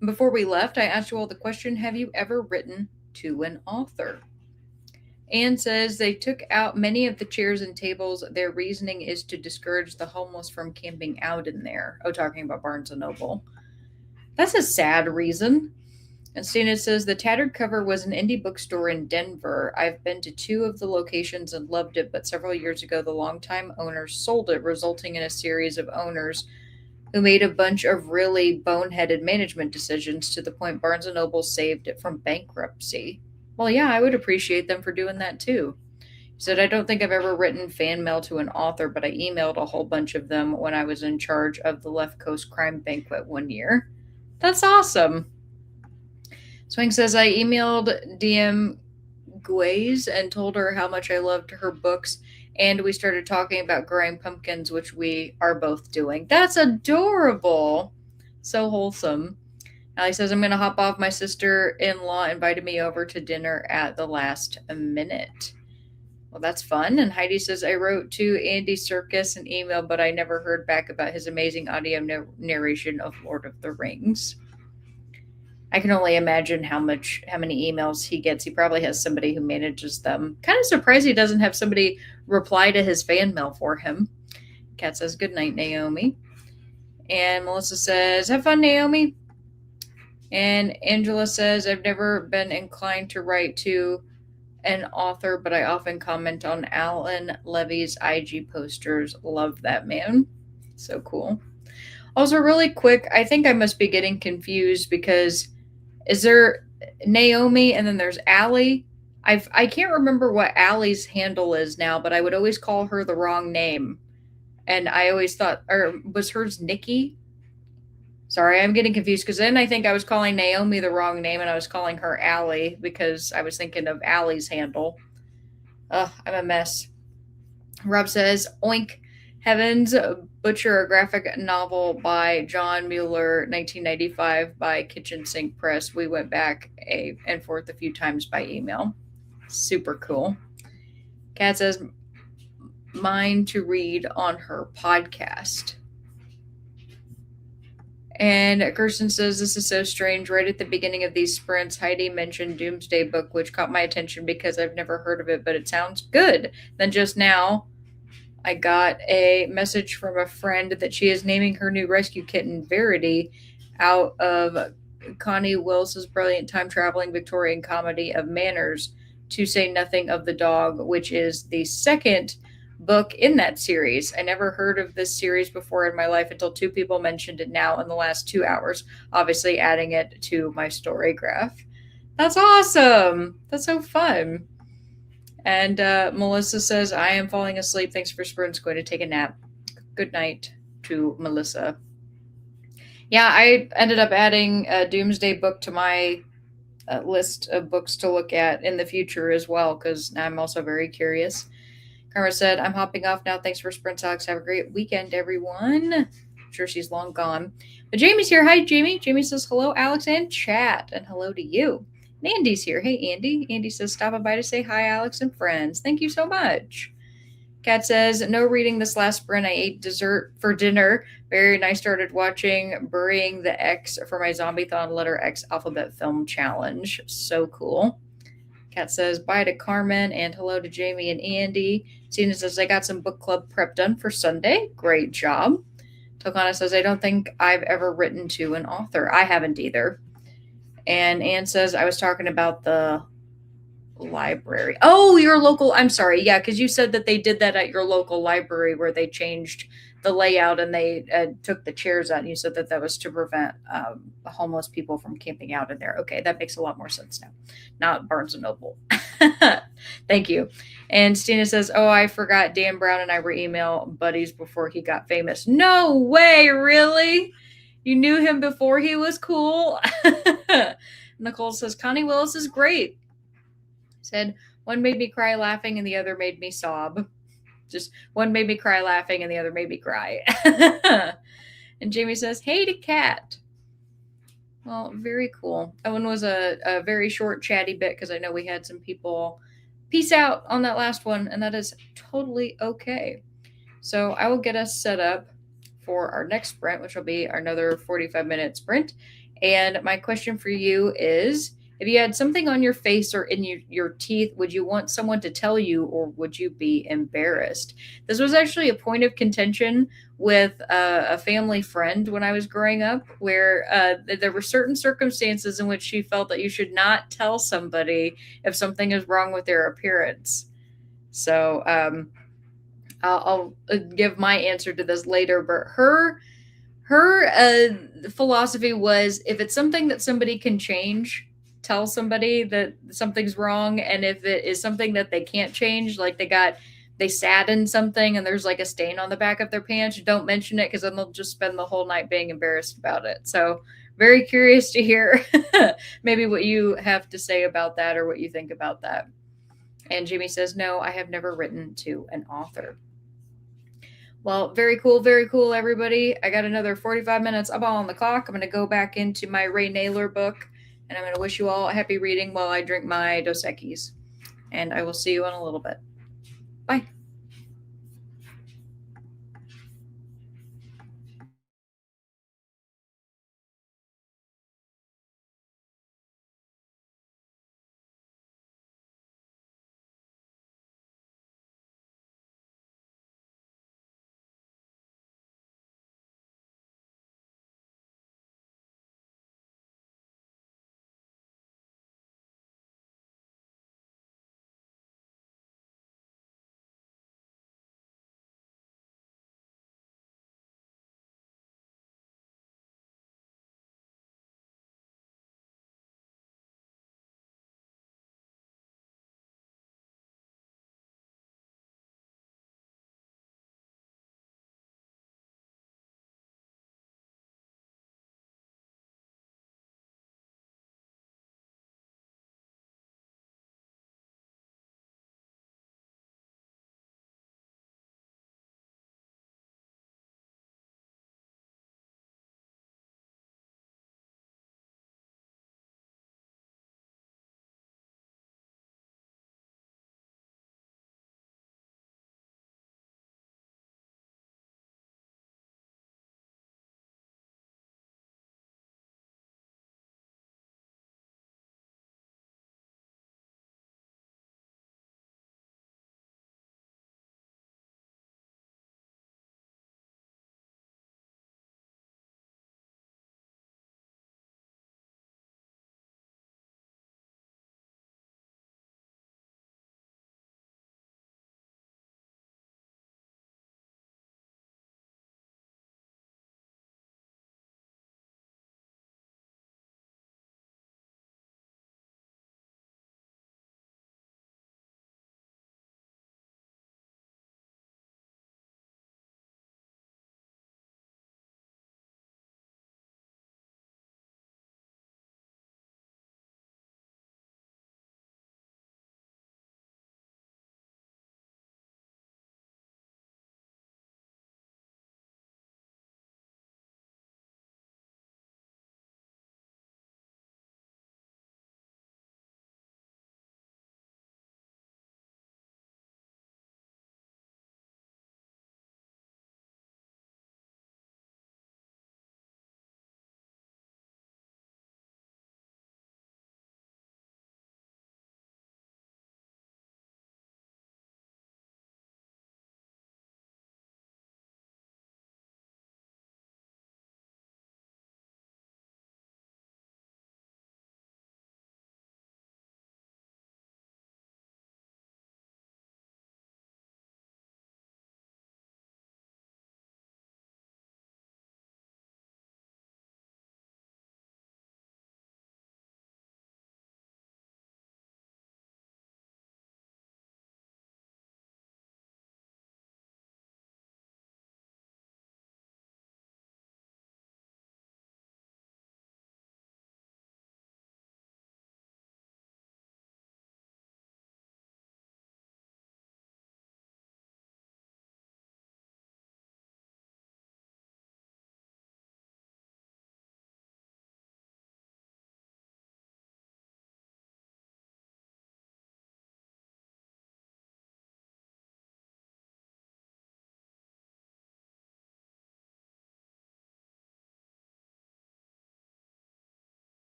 And before we left, I asked you all the question, have you ever written to an author? Anne says they took out many of the chairs and tables. Their reasoning is to discourage the homeless from camping out in there. Oh, talking about Barnes and Noble. That's a sad reason. And Stina says the Tattered Cover was an indie bookstore in Denver. I've been to 2 of the locations and loved it, but several years ago, the longtime owners sold it, resulting in a series of owners who made a bunch of really boneheaded management decisions to the point Barnes and Noble saved it from bankruptcy. Well, yeah, I would appreciate them for doing that too. He said, I don't think I've ever written fan mail to an author, but I emailed a whole bunch of them when I was in charge of the Left Coast Crime Banquet one year. That's awesome. Swing says, I emailed DM Guaze and told her how much I loved her books, and we started talking about growing pumpkins, which we are both doing. That's adorable. So wholesome. Allie says, I'm going to hop off. My sister-in-law invited me over to dinner at the last minute. Well, that's fun. And Heidi says, I wrote to Andy Serkis an email, but I never heard back about his amazing audio narration of Lord of the Rings. I can only imagine how many emails he gets. He probably has somebody who manages them. Kind of surprised he doesn't have somebody reply to his fan mail for him. Kat says, good night, Naomi. And Melissa says, have fun, Naomi. And Angela says, I've never been inclined to write to an author, but I often comment on Alan Levy's IG posters. Love that man. So cool. Also, really quick, I think I must be getting confused because is there Naomi and then there's Allie? I can't remember what Allie's handle is now, but I would always call her the wrong name. And I always thought, or was hers Nikki? Sorry, I'm getting confused because then I think I was calling Naomi the wrong name and I was calling her Allie because I was thinking of Allie's handle. Ugh, I'm a mess. Rob says, oink. Heavens Butcher, a graphic novel by John Mueller, 1995 by Kitchen Sink Press. We went back and forth a few times by email. Super cool. Kat says, mine to read on her podcast. And Kirsten says, this is so strange. Right at the beginning of these sprints, Heidi mentioned Doomsday Book, which caught my attention because I've never heard of it, but it sounds good. Then just now, I got a message from a friend that she is naming her new rescue kitten Verity out of Connie Willis's brilliant time-traveling Victorian comedy of Manners, to say nothing of the dog, which is the second book in that series. I never heard of this series before in my life until 2 people mentioned it now in the last 2 hours, obviously adding it to my story graph. That's awesome. That's so fun. And Melissa says, I am falling asleep. Thanks for sprints. Going to take a nap. Good night to Melissa. Yeah, I ended up adding a Doomsday Book to my list of books to look at in the future as well, because I'm also very curious. Karma said, I'm hopping off now. Thanks for sprints, Alex. Have a great weekend, everyone. I'm sure she's long gone. But Jamie's here. Hi, Jamie. Jamie says, hello, Alex, and chat. And hello to you. And Andy's here. Hey, Andy. Andy says, stopping by to say hi, Alex and friends. Thank you so much. Kat says, no reading this last sprint. I ate dessert for dinner. Barry and I started watching Burying the X for my Zombie-thon Letter X Alphabet Film Challenge. So cool. Kat says, bye to Carmen and hello to Jamie and Andy. Cena says, I got some book club prep done for Sunday. Great job. Tokana says, I don't think I've ever written to an author. I haven't either. And Anne says, I was talking about the library. Oh, your local. I'm sorry. Yeah, because you said that they did that at your local library where they changed the layout and they took the chairs out. And you said that that was to prevent homeless people from camping out in there. Okay, that makes a lot more sense now. Not Barnes and Noble. Thank you. And Stina says, oh, I forgot Dan Brown and I were email buddies before he got famous. No way, really? You knew him before he was cool? Nicole says, Connie Willis is great. Said, one made me cry laughing and the other made me sob. Just one made me cry laughing and the other made me cry. And Jamie says, "Hey to cat." Well, very cool. That one was a very short, chatty bit because I know we had some people peace out on that last one, and that is totally okay. So I will get us set up for our next sprint, which will be another 45-minute sprint. And my question for you is, if you had something on your face or in your teeth, would you want someone to tell you or would you be embarrassed? This was actually a point of contention with a family friend when I was growing up, where there were certain circumstances in which she felt that you should not tell somebody if something is wrong with their appearance. So I'll give my answer to this later, but her philosophy was, if it's something that somebody can change, tell somebody that something's wrong, and if it is something that they can't change, like they sat in something and there's like a stain on the back of their pants, don't mention it because then they'll just spend the whole night being embarrassed about it. So very curious to hear maybe what you have to say about that or what you think about that. And Jimmy says, no, I have never written to an author. Well, very cool, everybody. I got another 45 minutes up on the clock. I'm going to go back into my Ray Naylor book, and I'm going to wish you all a happy reading while I drink my Dos Equis. And I will see you in a little bit. Bye.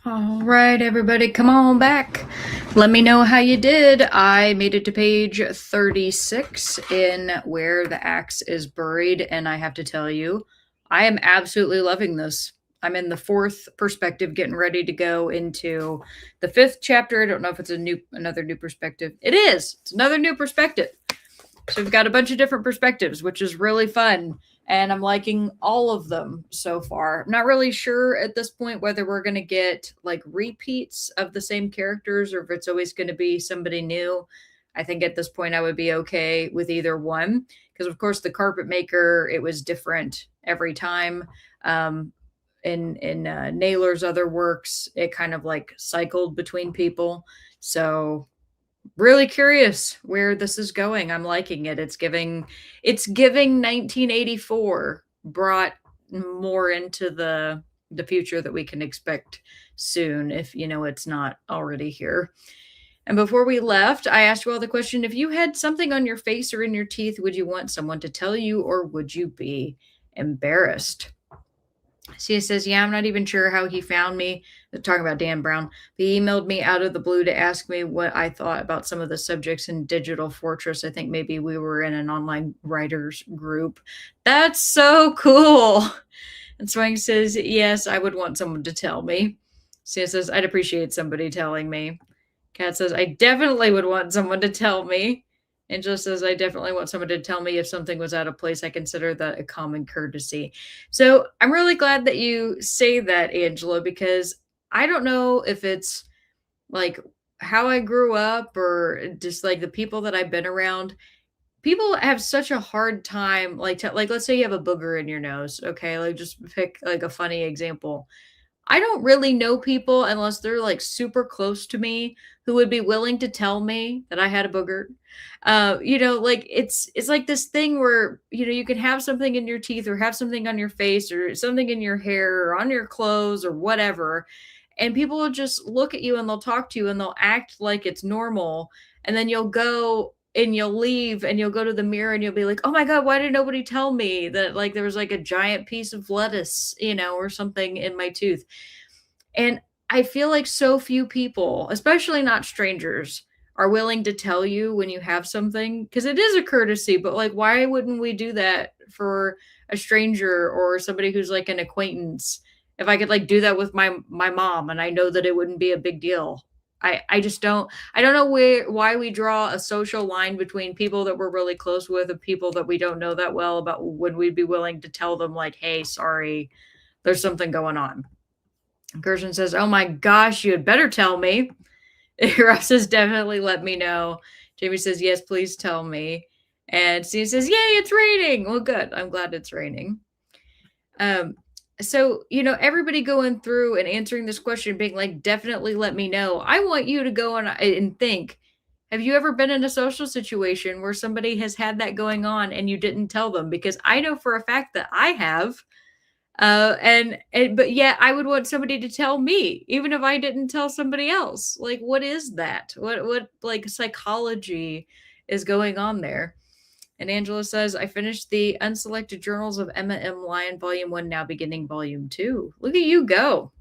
All right, everybody, come on back. Let me know how you did. I made it to page 36 in Where the Axe is Buried, and I have to tell you, I am absolutely loving this. I'm in the fourth perspective, getting ready to go into the fifth chapter. I don't know if it's another new perspective. It is. It's another new perspective. So we've got a bunch of different perspectives, which is really fun. And I'm liking all of them so far. I'm not really sure at this point whether we're going to get like repeats of the same characters or if it's always going to be somebody new. I think at this point I would be okay with either one because, of course, the carpet maker, it was different every time. In Naylor's other works, it kind of like cycled between people. So really curious where this is going. I'm liking it. It's giving 1984 brought more into the future that we can expect soon if it's not already here. And before we left, I asked you all the question, if you had something on your face or in your teeth, would you want someone to tell you or would you be embarrassed? Sia says, yeah, I'm not even sure how he found me. They're talking about Dan Brown. He emailed me out of the blue to ask me what I thought about some of the subjects in Digital Fortress. I think maybe we were in an online writers group. That's so cool. And Swang says, yes, I would want someone to tell me. Sia says, I'd appreciate somebody telling me. Kat says, I definitely would want someone to tell me. Angela says, I definitely want someone to tell me if something was out of place. I consider that a common courtesy. So I'm really glad that you say that, Angela, because I don't know if it's like how I grew up or just like the people that I've been around. People have such a hard time, like, let's say you have a booger in your nose. Okay. Like, just pick like a funny example. I don't really know people unless they're like super close to me who would be willing to tell me that I had a booger. Like it's like this thing where you can have something in your teeth or have something on your face or something in your hair or on your clothes or whatever, and people will just look at you and they'll talk to you and they'll act like it's normal, and then you'll go and you'll leave and you'll go to the mirror and you'll be like, oh my God, why did nobody tell me that like there was like a giant piece of lettuce, or something in my tooth? And I feel like so few people, especially not strangers, are willing to tell you when you have something because it is a courtesy, but like, why wouldn't we do that for a stranger or somebody who's like an acquaintance? If I could like do that with my mom and I know that it wouldn't be a big deal. I just don't know why we draw a social line between people that we're really close with and people that we don't know that well about when we'd be willing to tell them like, hey, sorry, there's something going on. Gershon says, oh my gosh, you had better tell me. Ross says, definitely let me know. Jamie says, yes, please tell me. And Steve says, yay, it's raining. Well, good. I'm glad it's raining. So, everybody going through and answering this question, being like, definitely let me know. I want you to go on and think, have you ever been in a social situation where somebody has had that going on and you didn't tell them? Because I know for a fact that I have. But yeah, I would want somebody to tell me, even if I didn't tell somebody else. Like, what is that? What like psychology is going on there? And Angela says, I finished the Unselected Journals of Emma M. Lyon, Volume 1, now beginning Volume 2. Look at you go.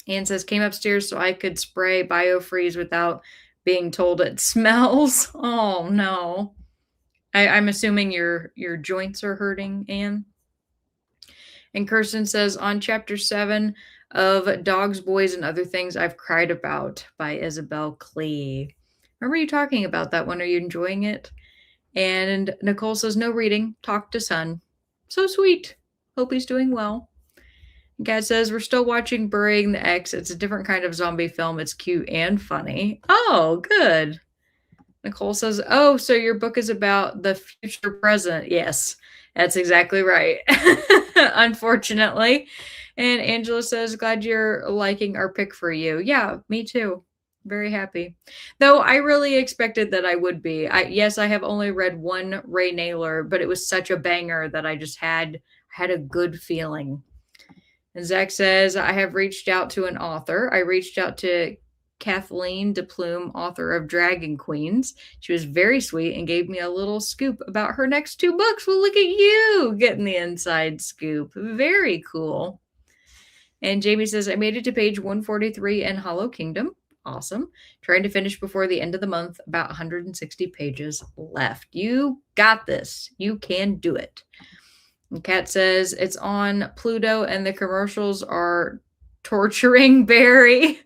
Anne says, came upstairs so I could spray BioFreeze without being told it smells. Oh, no. I'm assuming your joints are hurting, Anne. And Kirsten says, on chapter 7 of Dogs, Boys, and Other Things I've Cried About by Isabel Klee. Remember you talking about that one? Are you enjoying it? And Nicole says, no reading. Talk to son. So sweet. Hope he's doing well. Gad says, we're still watching Burying the X. It's a different kind of zombie film. It's cute and funny. Oh, good. Nicole says, oh, so your book is about the future present. Yes, that's exactly right. Unfortunately. And Angela says, glad you're liking our pick for you. Yeah, me too. Very happy. Though I really expected that I would be. Yes, I have only read one Ray Naylor, but it was such a banger that I just had a good feeling. And Zach says, I have reached out to an author. I reached out to Kathleen DePlume, author of Dragon Queens. She was very sweet and gave me a little scoop about her next 2 books. Well, look at you getting the inside scoop. Very cool. And Jamie says, I made it to page 143 in Hollow Kingdom. Awesome. Trying to finish before the end of the month, about 160 pages left. You got this. You can do it. And Kat says, it's on Pluto and the commercials are torturing Barry.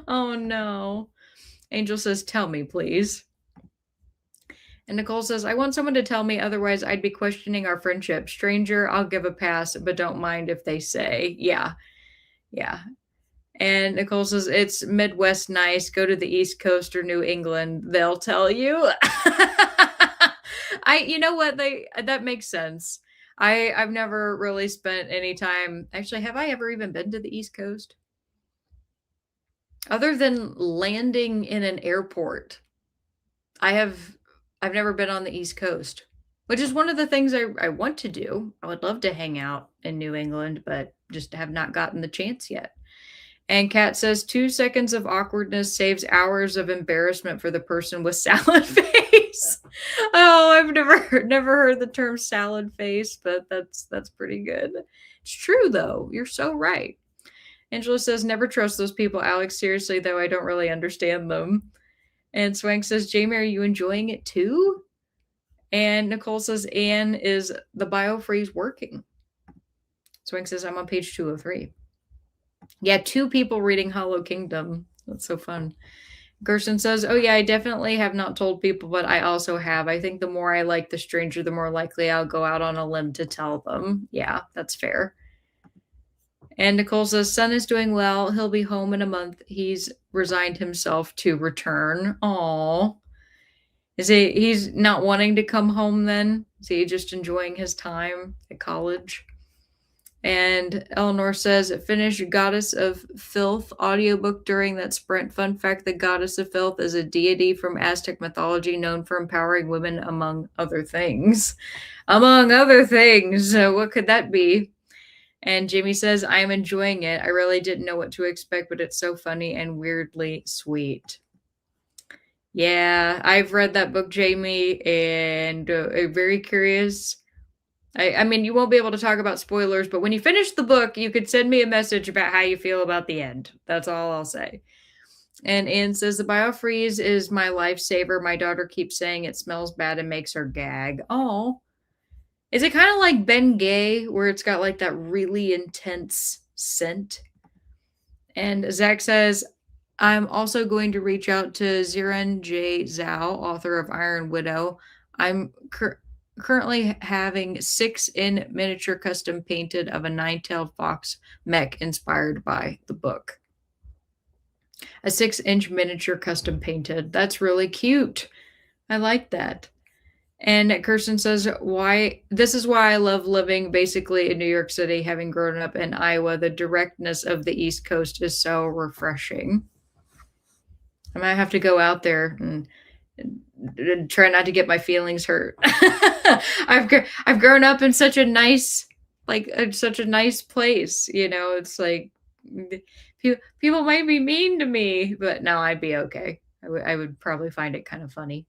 Oh no. Angel says, tell me, please. And Nicole says, I want someone to tell me, otherwise I'd be questioning our friendship. Stranger, I'll give a pass, but don't mind if they say. Yeah. Yeah. And Nicole says, it's Midwest nice. Go to the East Coast or New England. They'll tell you. You know what? That makes sense. I've never really spent any time. Actually, have I ever even been to the East Coast? Other than landing in an airport, I've never been on the East Coast, which is one of the things I want to do. I would love to hang out in New England, but just have not gotten the chance yet. And Kat says 2 seconds of awkwardness saves hours of embarrassment for the person with salad face. Oh, I've never heard the term salad face, but that's pretty good. It's true though. You're so right. Angela says, never trust those people, Alex. Seriously, though, I don't really understand them. And Swank says, Jamie, are you enjoying it too? And Nicole says, Anne, is the biofreeze working? Swank says, I'm on page 203. Yeah, 2 people reading Hollow Kingdom. That's so fun. Gerson says, oh yeah, I definitely have not told people, but I also have. I think the more I like the stranger, the more likely I'll go out on a limb to tell them. Yeah, that's fair. And Nicole says, son is doing well. He'll be home in a month. He's resigned himself to return. Aww. He's not wanting to come home then? Is he just enjoying his time at college? And Eleanor says, finish Goddess of Filth audiobook during that sprint. Fun fact, the Goddess of Filth is a deity from Aztec mythology known for empowering women, among other things. Among other things. What could that be? And Jamie says, I am enjoying it. I really didn't know what to expect, but it's so funny and weirdly sweet. Yeah, I've read that book, Jamie, and very curious. I mean, you won't be able to talk about spoilers, but when you finish the book, you could send me a message about how you feel about the end. That's all I'll say. And Anne says, the biofreeze is my lifesaver. My daughter keeps saying it smells bad and makes her gag. Oh. Is it kind of like Ben Gay, where it's got like that really intense scent? And Zach says, I'm also going to reach out to Ziran J. Zhao, author of Iron Widow. I'm currently having 6 in miniature custom painted of a 9-tailed fox mech inspired by the book. A 6-inch miniature custom painted. That's really cute. I like that. And Kirsten says, this is why I love living basically in New York City, having grown up in Iowa. The directness of the East Coast is so refreshing. I might have to go out there and try not to get my feelings hurt. I've grown up in such a nice, such a nice place. You know, it's like people might be mean to me, but no, I'd be okay. I would probably find it kind of funny.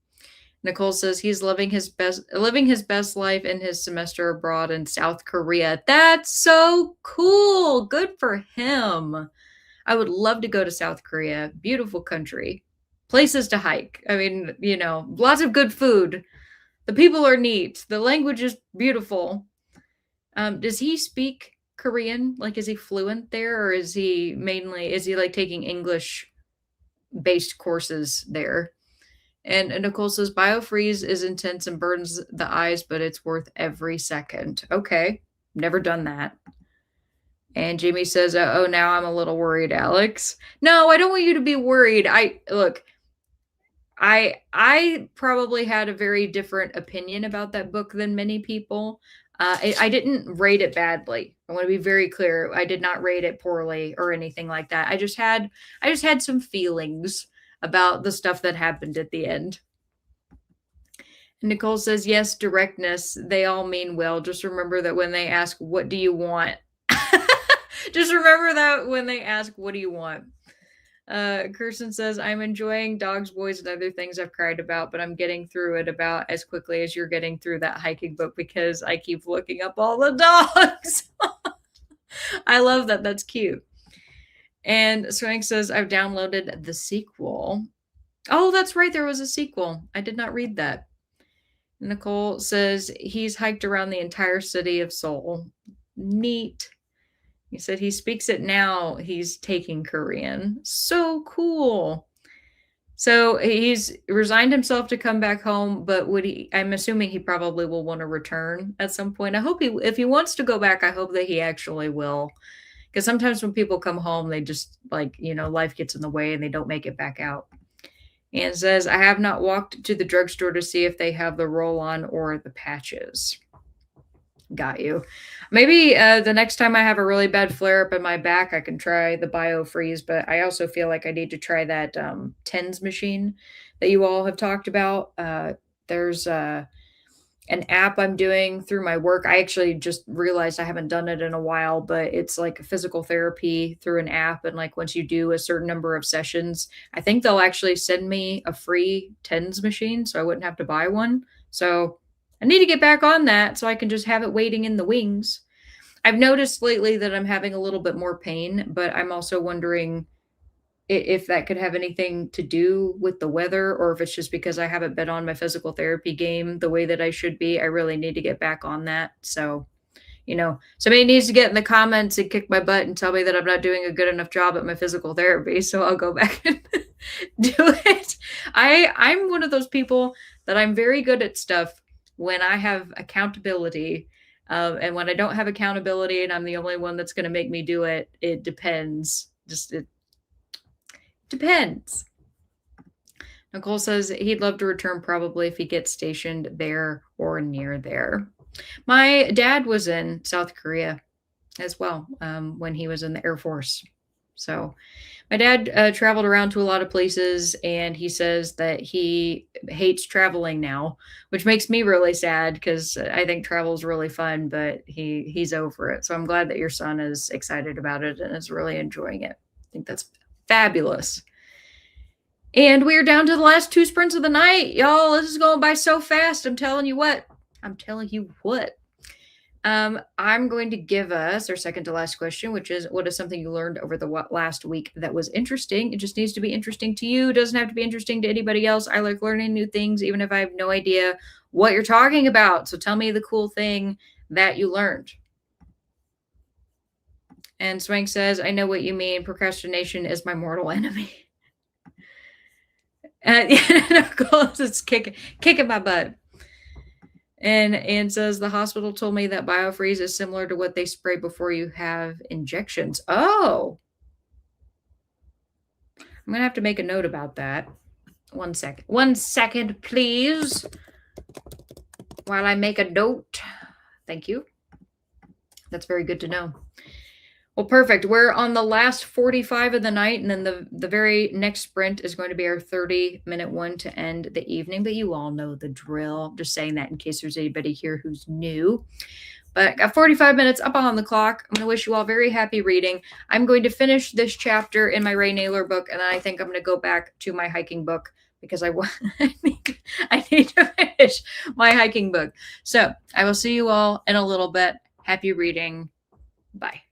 Nicole says he's living his best life in his semester abroad in South Korea. That's so cool. Good for him. I would love to go to South Korea. Beautiful country. Places to hike. I mean, you know, lots of good food. The people are neat. The language is beautiful. Does he speak Korean? Like, is he fluent there, or is he like taking English based courses there? And Nicole says, biofreeze is intense and burns the eyes, but it's worth every second. Okay. Never done that. And Jamie says, oh, now I'm a little worried, Alex. No, I don't want you to be worried. I probably had a very different opinion about that book than many people. I didn't rate it badly. I want to be very clear. I did not rate it poorly or anything like that. I just had some feelings about the stuff that happened at the end. And Nicole says, yes, directness. They all mean well. Just remember that when they ask, what do you want? Just remember that when they ask, what do you want? Kirsten says, I'm enjoying Dogs, Boys, and Other Things I've Cried About, but I'm getting through it about as quickly as you're getting through that hiking book because I keep looking up all the dogs. I love that. That's cute. And Swank says, I've downloaded the sequel. Oh, that's right. There was a sequel. I did not read that. Nicole says, he's hiked around the entire city of Seoul. Neat. He said he speaks it now. He's taking Korean. So cool. So he's resigned himself to come back home, but would he? I'm assuming he probably will want to return at some point. I hope if he wants to go back, I hope that he actually will. Because sometimes when people come home, they just life gets in the way and they don't make it back out. And says, I have not walked to the drugstore to see if they have the roll on or the patches. Got you. Maybe the next time I have a really bad flare up in my back, I can try the BioFreeze, but I also feel like I need to try that TENS machine that you all have talked about. There's an app I'm doing through my work. I actually just realized I haven't done it in a while, but it's like physical therapy through an app. And like once you do a certain number of sessions, I think they'll actually send me a free TENS machine so I wouldn't have to buy one. So I need to get back on that so I can just have it waiting in the wings. I've noticed lately that I'm having a little bit more pain, but I'm also wondering if that could have anything to do with the weather or if it's just because I haven't been on my physical therapy game the way that I should be. I really need to get back on that. So, somebody needs to get in the comments and kick my butt and tell me that I'm not doing a good enough job at my physical therapy. So I'll go back and do it. I'm one of those people that I'm very good at stuff when I have accountability. And when I don't have accountability and I'm the only one that's going to make me do it, it depends. It depends. Nicole says he'd love to return probably if he gets stationed there or near there. My dad was in South Korea as well when he was in the Air Force. So my dad traveled around to a lot of places, and he says that he hates traveling now, which makes me really sad because I think travel is really fun, but he's over it. So I'm glad that your son is excited about it and is really enjoying it. I think that's fabulous. And we are down to the last two sprints of the night. Y'all, this is going by so fast. I'm telling you what. I'm going to give us our second to last question, which is, what is something you learned over the last week that was interesting? It just needs to be interesting to you. It doesn't have to be interesting to anybody else. I like learning new things, even if I have no idea what you're talking about. So tell me the cool thing that you learned. And Swank says, I know what you mean. Procrastination is my mortal enemy. It's kicking my butt. And says the hospital told me that BioFreeze is similar to what they spray before you have injections. Oh, I'm gonna have to make a note about that. 1 second. 1 second, please. While I make a note. Thank you. That's very good to know. Well, perfect. We're on the last 45 of the night, and then the very next sprint is going to be our 30-minute one to end the evening. But you all know the drill. Just saying that in case there's anybody here who's new. But I got 45 minutes up on the clock. I'm going to wish you all very happy reading. I'm going to finish this chapter in my Ray Naylor book, and then I think I'm going to go back to my hiking book because I need to finish my hiking book. So I will see you all in a little bit. Happy reading. Bye.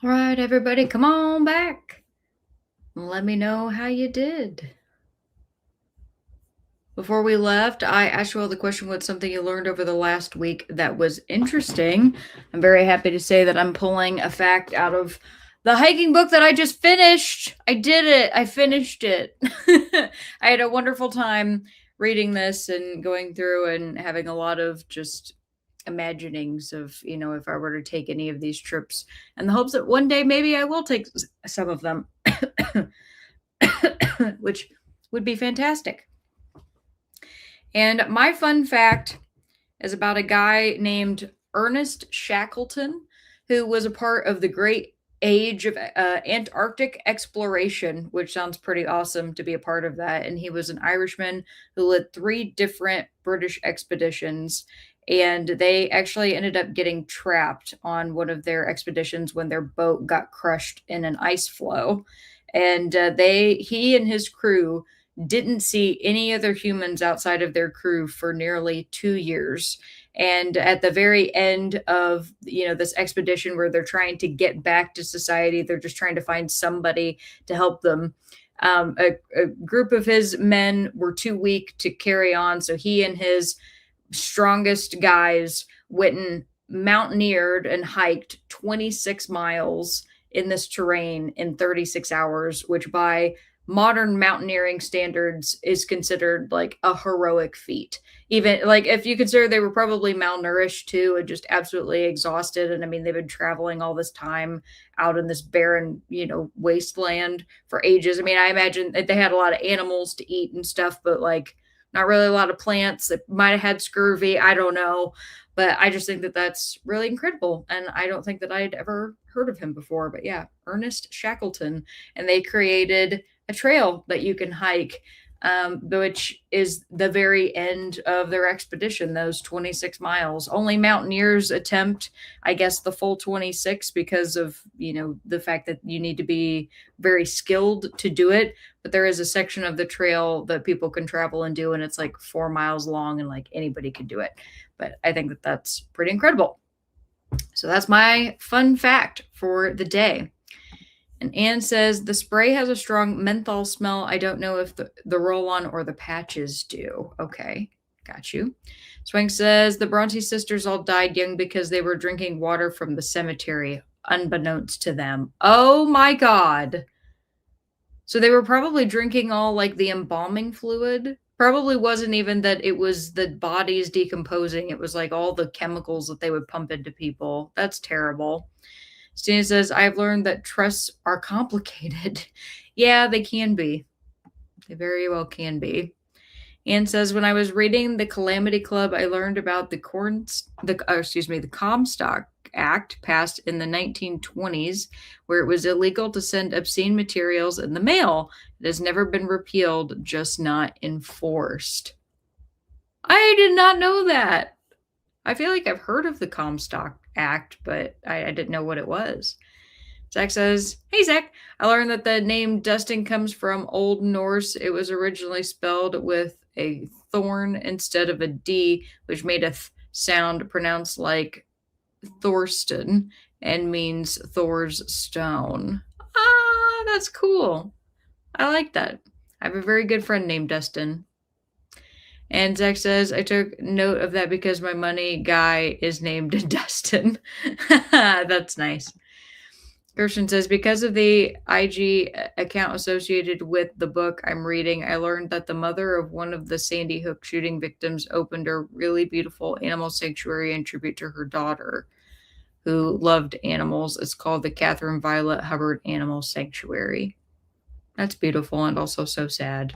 All right, everybody, come on back. Let me know how you did. Before we left, I asked you all the question, what's something you learned over the last week that was interesting? I'm very happy to say that I'm pulling a fact out of the hiking book that I just finished. I did it. I finished it. I had a wonderful time reading this and going through and having a lot of just imaginings of, if I were to take any of these trips, and the hopes that one day maybe I will take some of them, which would be fantastic. And my fun fact is about a guy named Ernest Shackleton, who was a part of the Great Age of Antarctic exploration, which sounds pretty awesome to be a part of that. And he was an Irishman who led 3 different British expeditions. And they actually ended up getting trapped on one of their expeditions when their boat got crushed in an ice floe. And he and his crew didn't see any other humans outside of their crew for nearly 2 years. And at the very end of, this expedition where they're trying to get back to society, they're just trying to find somebody to help them. A group of his men were too weak to carry on, so he and his strongest guys went and mountaineered and hiked 26 miles in this terrain in 36 hours, which by modern mountaineering standards is considered like a heroic feat. Even like if you consider they were probably malnourished too and just absolutely exhausted. And I mean, they've been traveling all this time out in this barren, wasteland for ages. I mean, I imagine that they had a lot of animals to eat and stuff, but like not really a lot of plants. That might have had scurvy. I don't know. But I just think that that's really incredible. And I don't think that I'd ever heard of him before. But yeah, Ernest Shackleton. And they created a trail that you can hike, which is the very end of their expedition, those 26 miles. Only mountaineers attempt, I guess, the full 26 because of, the fact that you need to be very skilled to do it. But there is a section of the trail that people can travel and do, and it's like 4 miles long, and like anybody can do it. But I think that that's pretty incredible. So that's my fun fact for the day. And Anne says, the spray has a strong menthol smell. I don't know if the roll-on or the patches do. Okay, got you. Swank says, the Bronte sisters all died young because they were drinking water from the cemetery, unbeknownst to them. Oh my God. So they were probably drinking all like the embalming fluid. Probably wasn't even that it was the bodies decomposing. It was like all the chemicals that they would pump into people. That's terrible. Stina says, I've learned that trusts are complicated. Yeah, they can be. They very well can be. Anne says, when I was reading the Calamity Club, I learned about the Comstock Act passed in the 1920s, where it was illegal to send obscene materials in the mail. It has never been repealed, just not enforced. I did not know that. I feel like I've heard of the Comstock Act, but I didn't know what it was. Zach says, hey, Zach, I learned that the name Dustin comes from Old Norse. It was originally spelled with a thorn instead of a D, which made a sound pronounced like Thorsten and means Thor's stone. Ah, that's cool. I like that. I have a very good friend named Dustin. And Zach says, I took note of that because my money guy is named Dustin. That's nice. Gershon says, because of the IG account associated with the book I'm reading, I learned that the mother of one of the Sandy Hook shooting victims opened a really beautiful animal sanctuary in tribute to her daughter, who loved animals. It's called the Catherine Violet Hubbard Animal Sanctuary. That's beautiful and also so sad.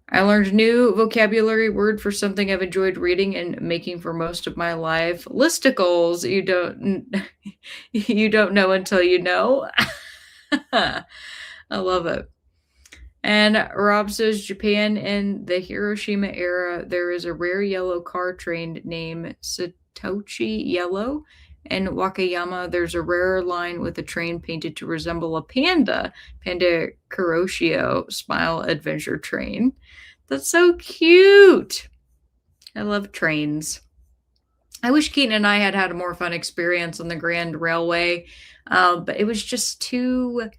I learned a new vocabulary word for something I've enjoyed reading and making for most of my life. Listicles. You don't know until you know. I love it. And Rob says, Japan in the Hiroshima era, there is a rare yellow car train named Satoshi Yellow. In Wakayama, there's a rare line with a train painted to resemble a panda. Panda Kuroshio Smile Adventure Train. That's so cute. I love trains. I wish Keaton and I had had a more fun experience on the Grand Railway, but it was just too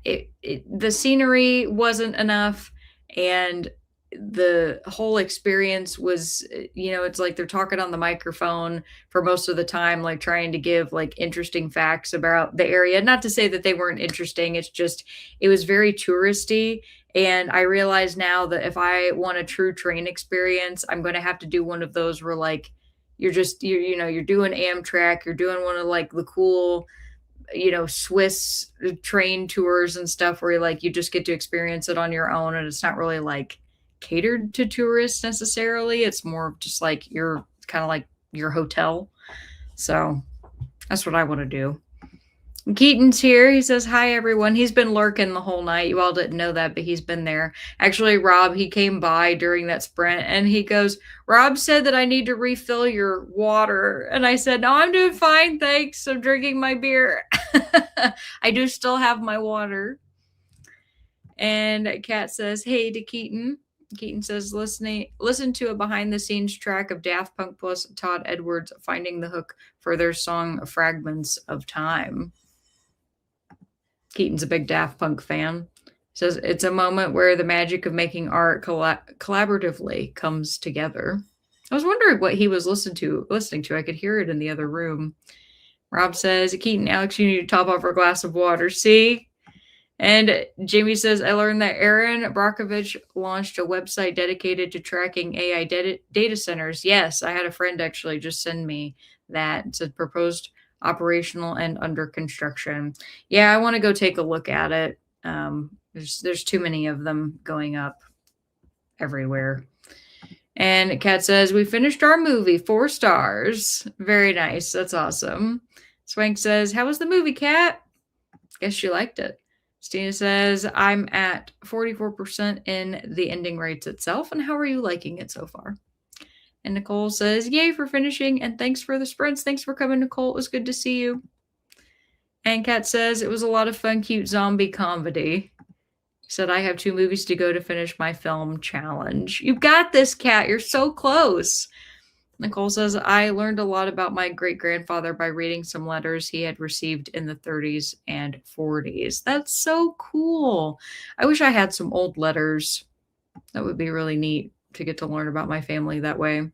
the scenery wasn't enough, and the whole experience was, it's like they're talking on the microphone for most of the time, like trying to give like interesting facts about the area. Not to say that they weren't interesting, it's just it was very touristy. And I realize now that if I want a true train experience, I'm going to have to do one of those where like you're doing Amtrak, you're doing one of like the cool Swiss train tours and stuff where like you just get to experience it on your own, and it's not really like catered to tourists necessarily. It's more just like you're kind of like your hotel. So that's what I want to do. Keaton's here. He says, hi, everyone. He's been lurking the whole night. You all didn't know that, but he's been there. Actually, Rob, he came by during that sprint and he goes, Rob said that I need to refill your water. And I said, no, I'm doing fine. Thanks. I'm drinking my beer. I do still have my water. And Kat says, hey to Keaton. Keaton says, listen to a behind the scenes track of Daft Punk plus Todd Edwards finding the hook for their song Fragments of Time. Keaton's a big Daft Punk fan. He says it's a moment where the magic of making art collaboratively comes together. I was wondering what he was listening to. I could hear it in the other room. Rob says, Keaton, Alex, you need to top off a glass of water. See? And Jamie says, I learned that Aaron Brockovich launched a website dedicated to tracking AI data centers. Yes, I had a friend actually just send me that. It's a proposed operational and under construction. Yeah, I want to go take a look at it. There's too many of them going up everywhere. And Kat says, we finished our movie, 4 stars. Very nice. That's awesome. Swank says, how was the movie, Kat? Guess you liked it. Stina says, I'm at 44% in the ending rates itself. And how are you liking it so far? And Nicole says, yay for finishing. And thanks for the sprints. Thanks for coming, Nicole. It was good to see you. And Kat says, it was a lot of fun, cute zombie comedy. Said, I have 2 movies to go to finish my film challenge. You got this, Kat. You're so close. Nicole says, I learned a lot about my great-grandfather by reading some letters he had received in the 30s and 40s. That's so cool. I wish I had some old letters. That would be really neat to get to learn about my family that way. And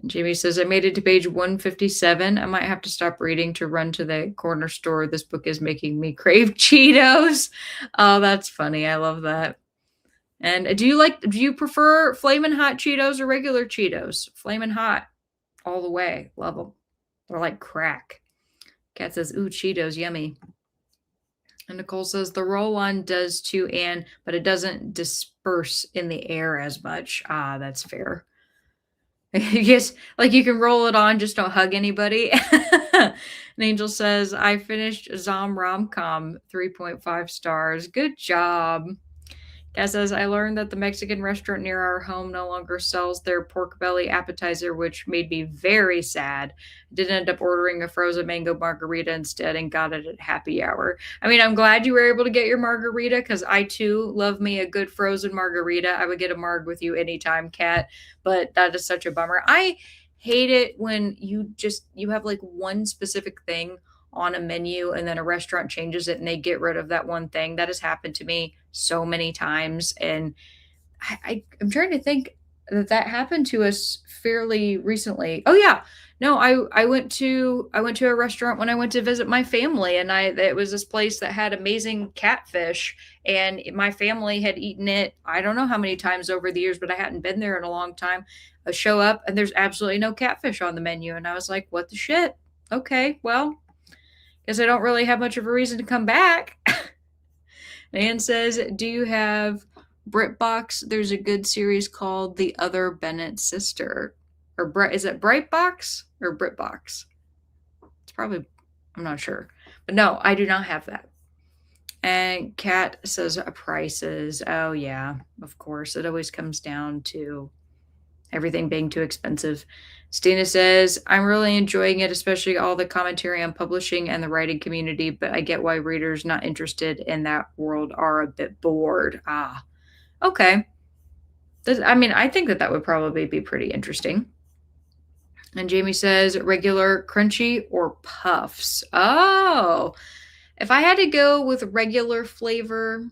Jamie says, I made it to page 157. I might have to stop reading to run to the corner store. This book is making me crave Cheetos. Oh, that's funny. I love that. And do you prefer Flamin' Hot Cheetos or regular Cheetos? Flamin' Hot all the way. Love them. They're like crack. Kat says, ooh, Cheetos, yummy. And Nicole says, the roll-on does too, Anne, but it doesn't disperse in the air as much. Ah, that's fair. Yes, like you can roll it on, just don't hug anybody. And Angel says, I finished Zom Rom-Com, 3.5 stars. Good job. Kat says, I learned that the Mexican restaurant near our home no longer sells their pork belly appetizer, which made me very sad. I did end up ordering a frozen mango margarita instead and got it at happy hour. I mean, I'm glad you were able to get your margarita because I too love me a good frozen margarita. I would get a marg with you anytime, Kat, but that is such a bummer. I hate it when you have like one specific thing on a menu and then a restaurant changes it and they get rid of that one thing. That has happened to me so many times. And I'm trying to think that happened to us fairly recently. Oh yeah. No, I went to a restaurant when I went to visit my family, and it was this place that had amazing catfish, and my family had eaten it I don't know how many times over the years, but I hadn't been there in a long time. I show up and there's absolutely no catfish on the menu, and I was like, what the shit? Okay, well, guess I don't really have much of a reason to come back. Anne says, do you have BritBox? There's a good series called The Other Bennett Sister. Or is it Brightbox or BritBox? It's probably, I'm not sure. But no, I do not have that. And Kat says prices. Oh yeah, of course. It always comes down to everything being too expensive. Stina says, I'm really enjoying it, especially all the commentary on publishing and the writing community, but I get why readers not interested in that world are a bit bored. Ah, okay. I mean, I think that would probably be pretty interesting. And Jamie says regular, crunchy, or puffs. Oh, if I had to go with regular flavor,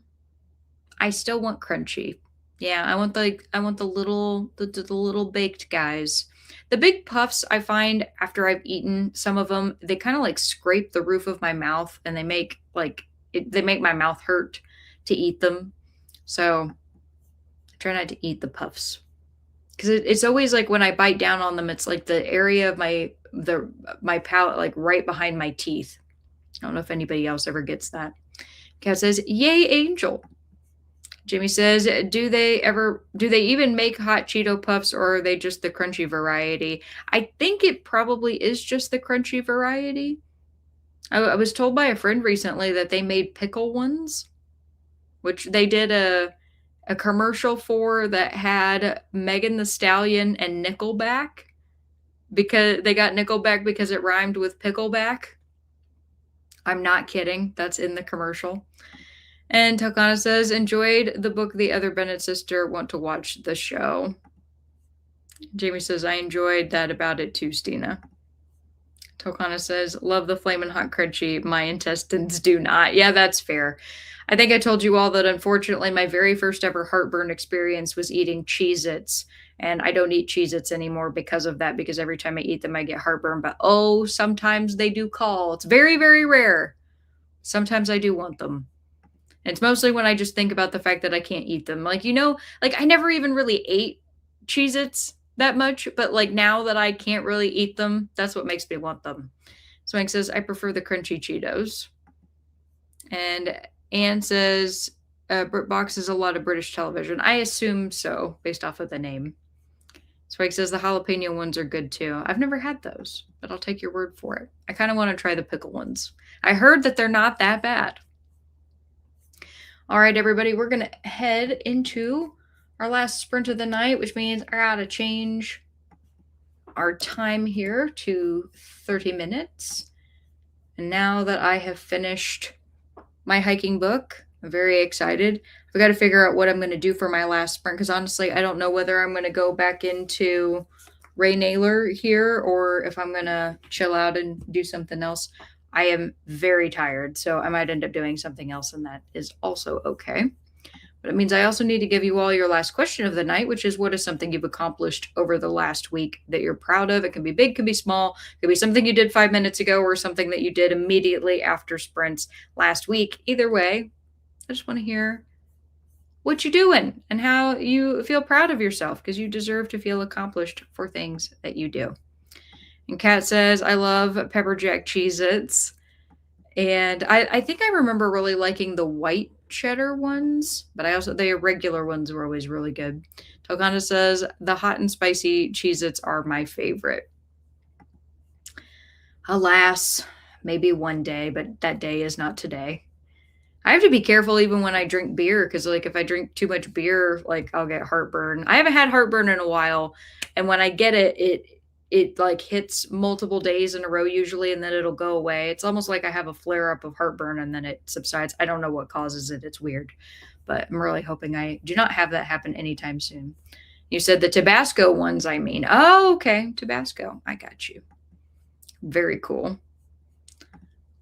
I still want crunchy. Yeah, I want the little baked guys. The big puffs I find after I've eaten some of them, they kind of like scrape the roof of my mouth and they make they make my mouth hurt to eat them. So I try not to eat the puffs because it's always like when I bite down on them, it's like the area of my palate, like right behind my teeth. I don't know if anybody else ever gets that. Kat says, "Yay, Angel." Jimmy says, do they even make hot Cheeto puffs or are they just the crunchy variety? I think it probably is just the crunchy variety. I was told by a friend recently that they made pickle ones, which they did a commercial for that had Megan the Stallion and Nickelback because they got Nickelback because it rhymed with pickleback. I'm not kidding. That's in the commercial. And Takana says, enjoyed the book The Other Bennett Sister, want to watch the show. Jamie says, I enjoyed that about it too, Stina. Tokana says, love the flamin' hot crunchy. My intestines do not. Yeah, that's fair. I think I told you all that unfortunately my very first ever heartburn experience was eating Cheez-Its. And I don't eat Cheez-Its anymore because of that, because every time I eat them, I get heartburn. But oh, sometimes they do call. It's very, very rare. Sometimes I do want them. It's mostly when I just think about the fact that I can't eat them. Like, I never even really ate Cheez-Its that much, but like now that I can't really eat them, that's what makes me want them. So Hank says, I prefer the crunchy Cheetos. And Anne says, BritBox is a lot of British television. I assume so, based off of the name. Spike says the jalapeno ones are good too. I've never had those, but I'll take your word for it. I kind of want to try the pickle ones. I heard that they're not that bad. All right, everybody, we're going to head into our last sprint of the night, which means I got to change our time here to 30 minutes. And now that I have finished my hiking book, I'm very excited. I've got to figure out what I'm going to do for my last sprint because honestly, I don't know whether I'm going to go back into Ray Naylor here or if I'm going to chill out and do something else. I am very tired, so I might end up doing something else, and that is also okay. But it means I also need to give you all your last question of the night, which is what is something you've accomplished over the last week that you're proud of? It can be big, can be small, it could be something you did 5 minutes ago or something that you did immediately after sprints last week. Either way, I just want to hear what you're doing and how you feel proud of yourself because you deserve to feel accomplished for things that you do. And Kat says, I love pepper jack Cheez-Its. And I think I remember really liking the white cheddar ones, but the regular ones were always really good. Tokana says, the hot and spicy Cheez-Its are my favorite. Alas, maybe one day, but that day is not today. I have to be careful even when I drink beer because, like, if I drink too much beer, like, I'll get heartburn. I haven't had heartburn in a while, and when I get it like hits multiple days in a row usually, and then it'll go away. It's almost like I have a flare up of heartburn and then it subsides. I don't know what causes it. It's weird, but I'm really hoping I do not have that happen anytime soon. You said the Tabasco ones, I mean. Oh, okay, Tabasco. I got you. Very cool.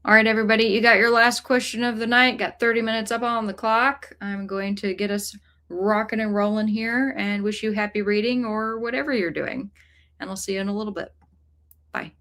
All right, everybody, you got your last question of the night. Got 30 minutes up on the clock. I'm going to get us rocking and rolling here and wish you happy reading or whatever you're doing. And I'll see you in a little bit. Bye.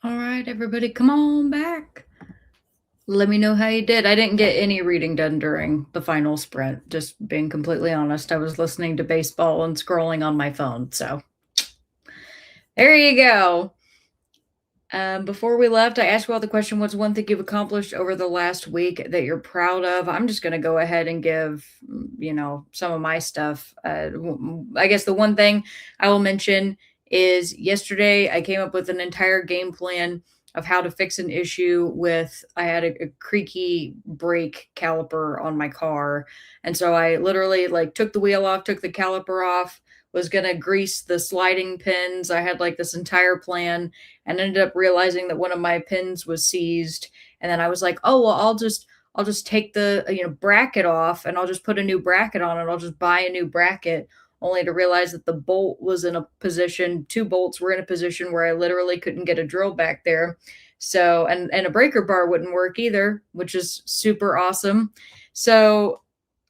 All right, everybody, come on back. Let me know how you did. I didn't get any reading done during the final sprint, just being completely honest. I was listening to baseball and scrolling on my phone. So there you go. Before we left, I asked you all the question, what's one thing you've accomplished over the last week that you're proud of? I'm just going to go ahead and give, some of my stuff. I guess the one thing I will mention is yesterday I came up with an entire game plan of how to fix an issue with, I had a creaky brake caliper on my car. And so I literally like took the wheel off, took the caliper off, was going to grease the sliding pins. I had like this entire plan and ended up realizing that one of my pins was seized. And then I was like, oh, well, I'll just take the, bracket off and I'll just put a new bracket on and I'll just buy a new bracket, only to realize that the bolt was in a position, two bolts were in a position where I literally couldn't get a drill back there. So, and a breaker bar wouldn't work either, which is super awesome. So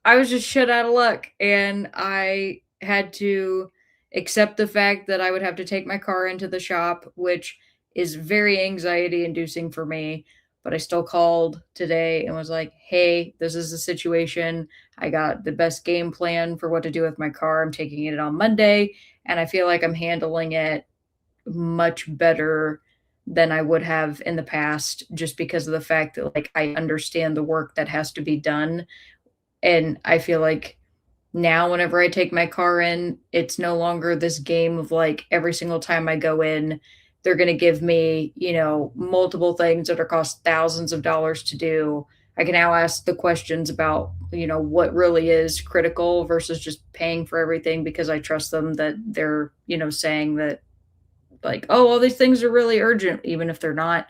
I was just shit out of luck and I had to accept the fact that I would have to take my car into the shop, which is very anxiety inducing for me. But I still called today and was like, hey, this is the situation. I got the best game plan for what to do with my car. I'm taking it on Monday, and I feel like I'm handling it much better than I would have in the past, just because of the fact that like I understand the work that has to be done. And I feel like now whenever I take my car in, it's no longer this game of like every single time I go in, they're going to give me, multiple things that are cost thousands of dollars to do. I can now ask the questions about, what really is critical versus just paying for everything because I trust them that they're, saying that like, oh, all these things are really urgent, even if they're not.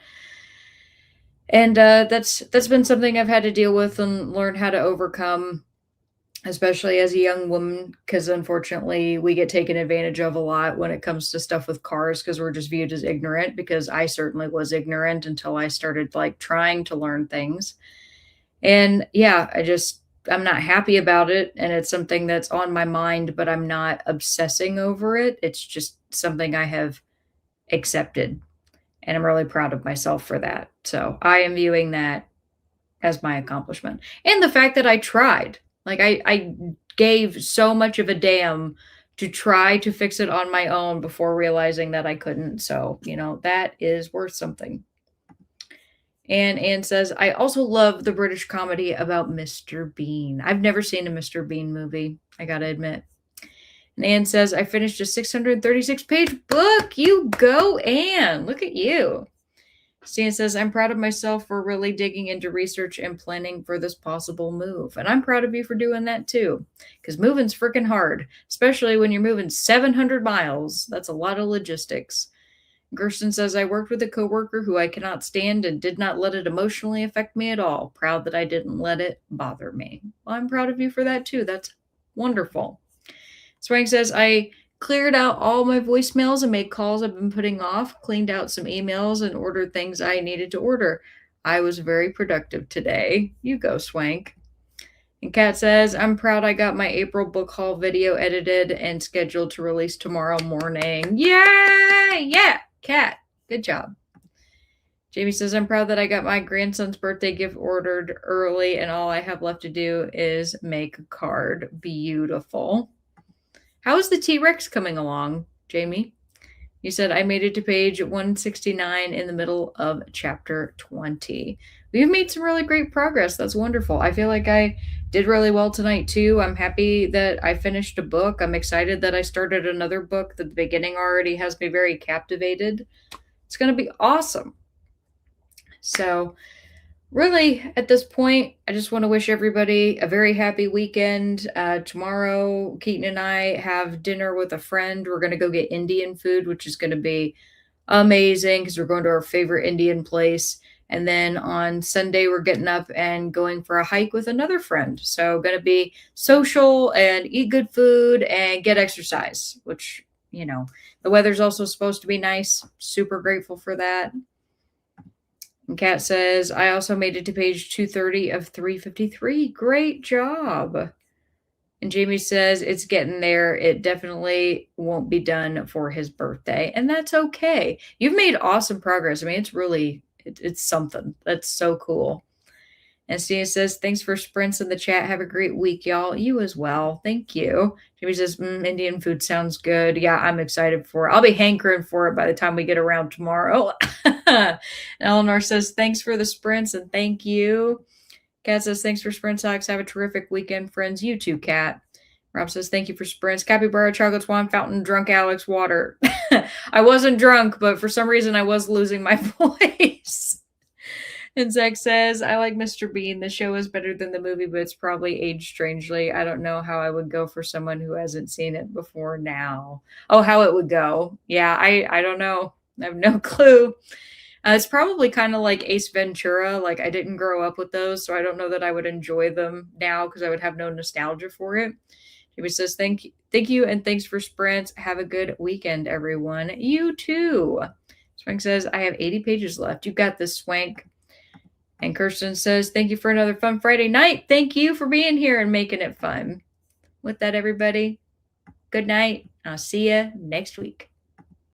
And that's been something I've had to deal with and learn how to overcome, especially as a young woman, because unfortunately we get taken advantage of a lot when it comes to stuff with cars because we're just viewed as ignorant, because I certainly was ignorant until I started like trying to learn things. And yeah, I'm not happy about it, and it's something that's on my mind, but I'm not obsessing over it. It's just something I have accepted, and I'm really proud of myself for that. So I am viewing that as my accomplishment. And the fact that I tried. Like I gave so much of a damn to try to fix it on my own before realizing that I couldn't. So, that is worth something. And Anne says, I also love the British comedy about Mr. Bean. I've never seen a Mr. Bean movie, I gotta admit. And Anne says, I finished a 636-page book. You go, Anne. Look at you. Stan says, I'm proud of myself for really digging into research and planning for this possible move. And I'm proud of you for doing that too, because moving's freaking hard, especially when you're moving 700 miles. That's a lot of logistics. Gersten says, I worked with a coworker who I cannot stand and did not let it emotionally affect me at all. Proud that I didn't let it bother me. Well, I'm proud of you for that too. That's wonderful. Swank says, I cleared out all my voicemails and made calls I've been putting off, cleaned out some emails, and ordered things I needed to order. I was very productive today. You go, Swank. And Kat says, I'm proud I got my April book haul video edited and scheduled to release tomorrow morning. Yay! Yeah, Kat, good job. Jamie says, I'm proud that I got my grandson's birthday gift ordered early, and all I have left to do is make a card. Beautiful. How is the T-Rex coming along, Jamie? You said, I made it to page 169 in the middle of chapter 20. We've made some really great progress. That's wonderful. I feel like I did really well tonight, too. I'm happy that I finished a book. I'm excited that I started another book. The beginning already has me very captivated. It's going to be awesome. So really, at this point, I just want to wish everybody a very happy weekend. Tomorrow, Keaton and I have dinner with a friend. We're going to go get Indian food, which is going to be amazing because we're going to our favorite Indian place. And then on Sunday, we're getting up and going for a hike with another friend. So going to be social and eat good food and get exercise, which, the weather's also supposed to be nice. Super grateful for that. And Kat says, I also made it to page 230 of 353. Great job. And Jamie says it's getting there. It definitely won't be done for his birthday, and that's okay. You've made awesome progress. I mean, it's something. That's so cool. And Stina says, thanks for sprints in the chat. Have a great week, y'all. You as well. Thank you. Jamie says, Indian food sounds good. Yeah, I'm excited for it. I'll be hankering for it by the time we get around tomorrow. Eleanor says, thanks for the sprints and thank you. Kat says, thanks for sprints, Alex. Have a terrific weekend, friends. You too, Kat. Rob says, thank you for sprints. Capybara, chocolate swan, fountain, drunk Alex, water. I wasn't drunk, but for some reason I was losing my voice. And Zach says, I like Mr. Bean. The show is better than the movie, but it's probably aged strangely. I don't know how I would go for someone who hasn't seen it before now. Oh, how it would go. Yeah, I don't know. I have no clue. It's probably kind of like Ace Ventura. Like, I didn't grow up with those, so I don't know that I would enjoy them now because I would have no nostalgia for it. Jamie says, thank you, and thanks for sprints. Have a good weekend, everyone. You too. Swank says, I have 80 pages left. You got this, Swank. And Kirsten says, thank you for another fun Friday night. Thank you for being here and making it fun. With that, everybody, good night. I'll see you next week.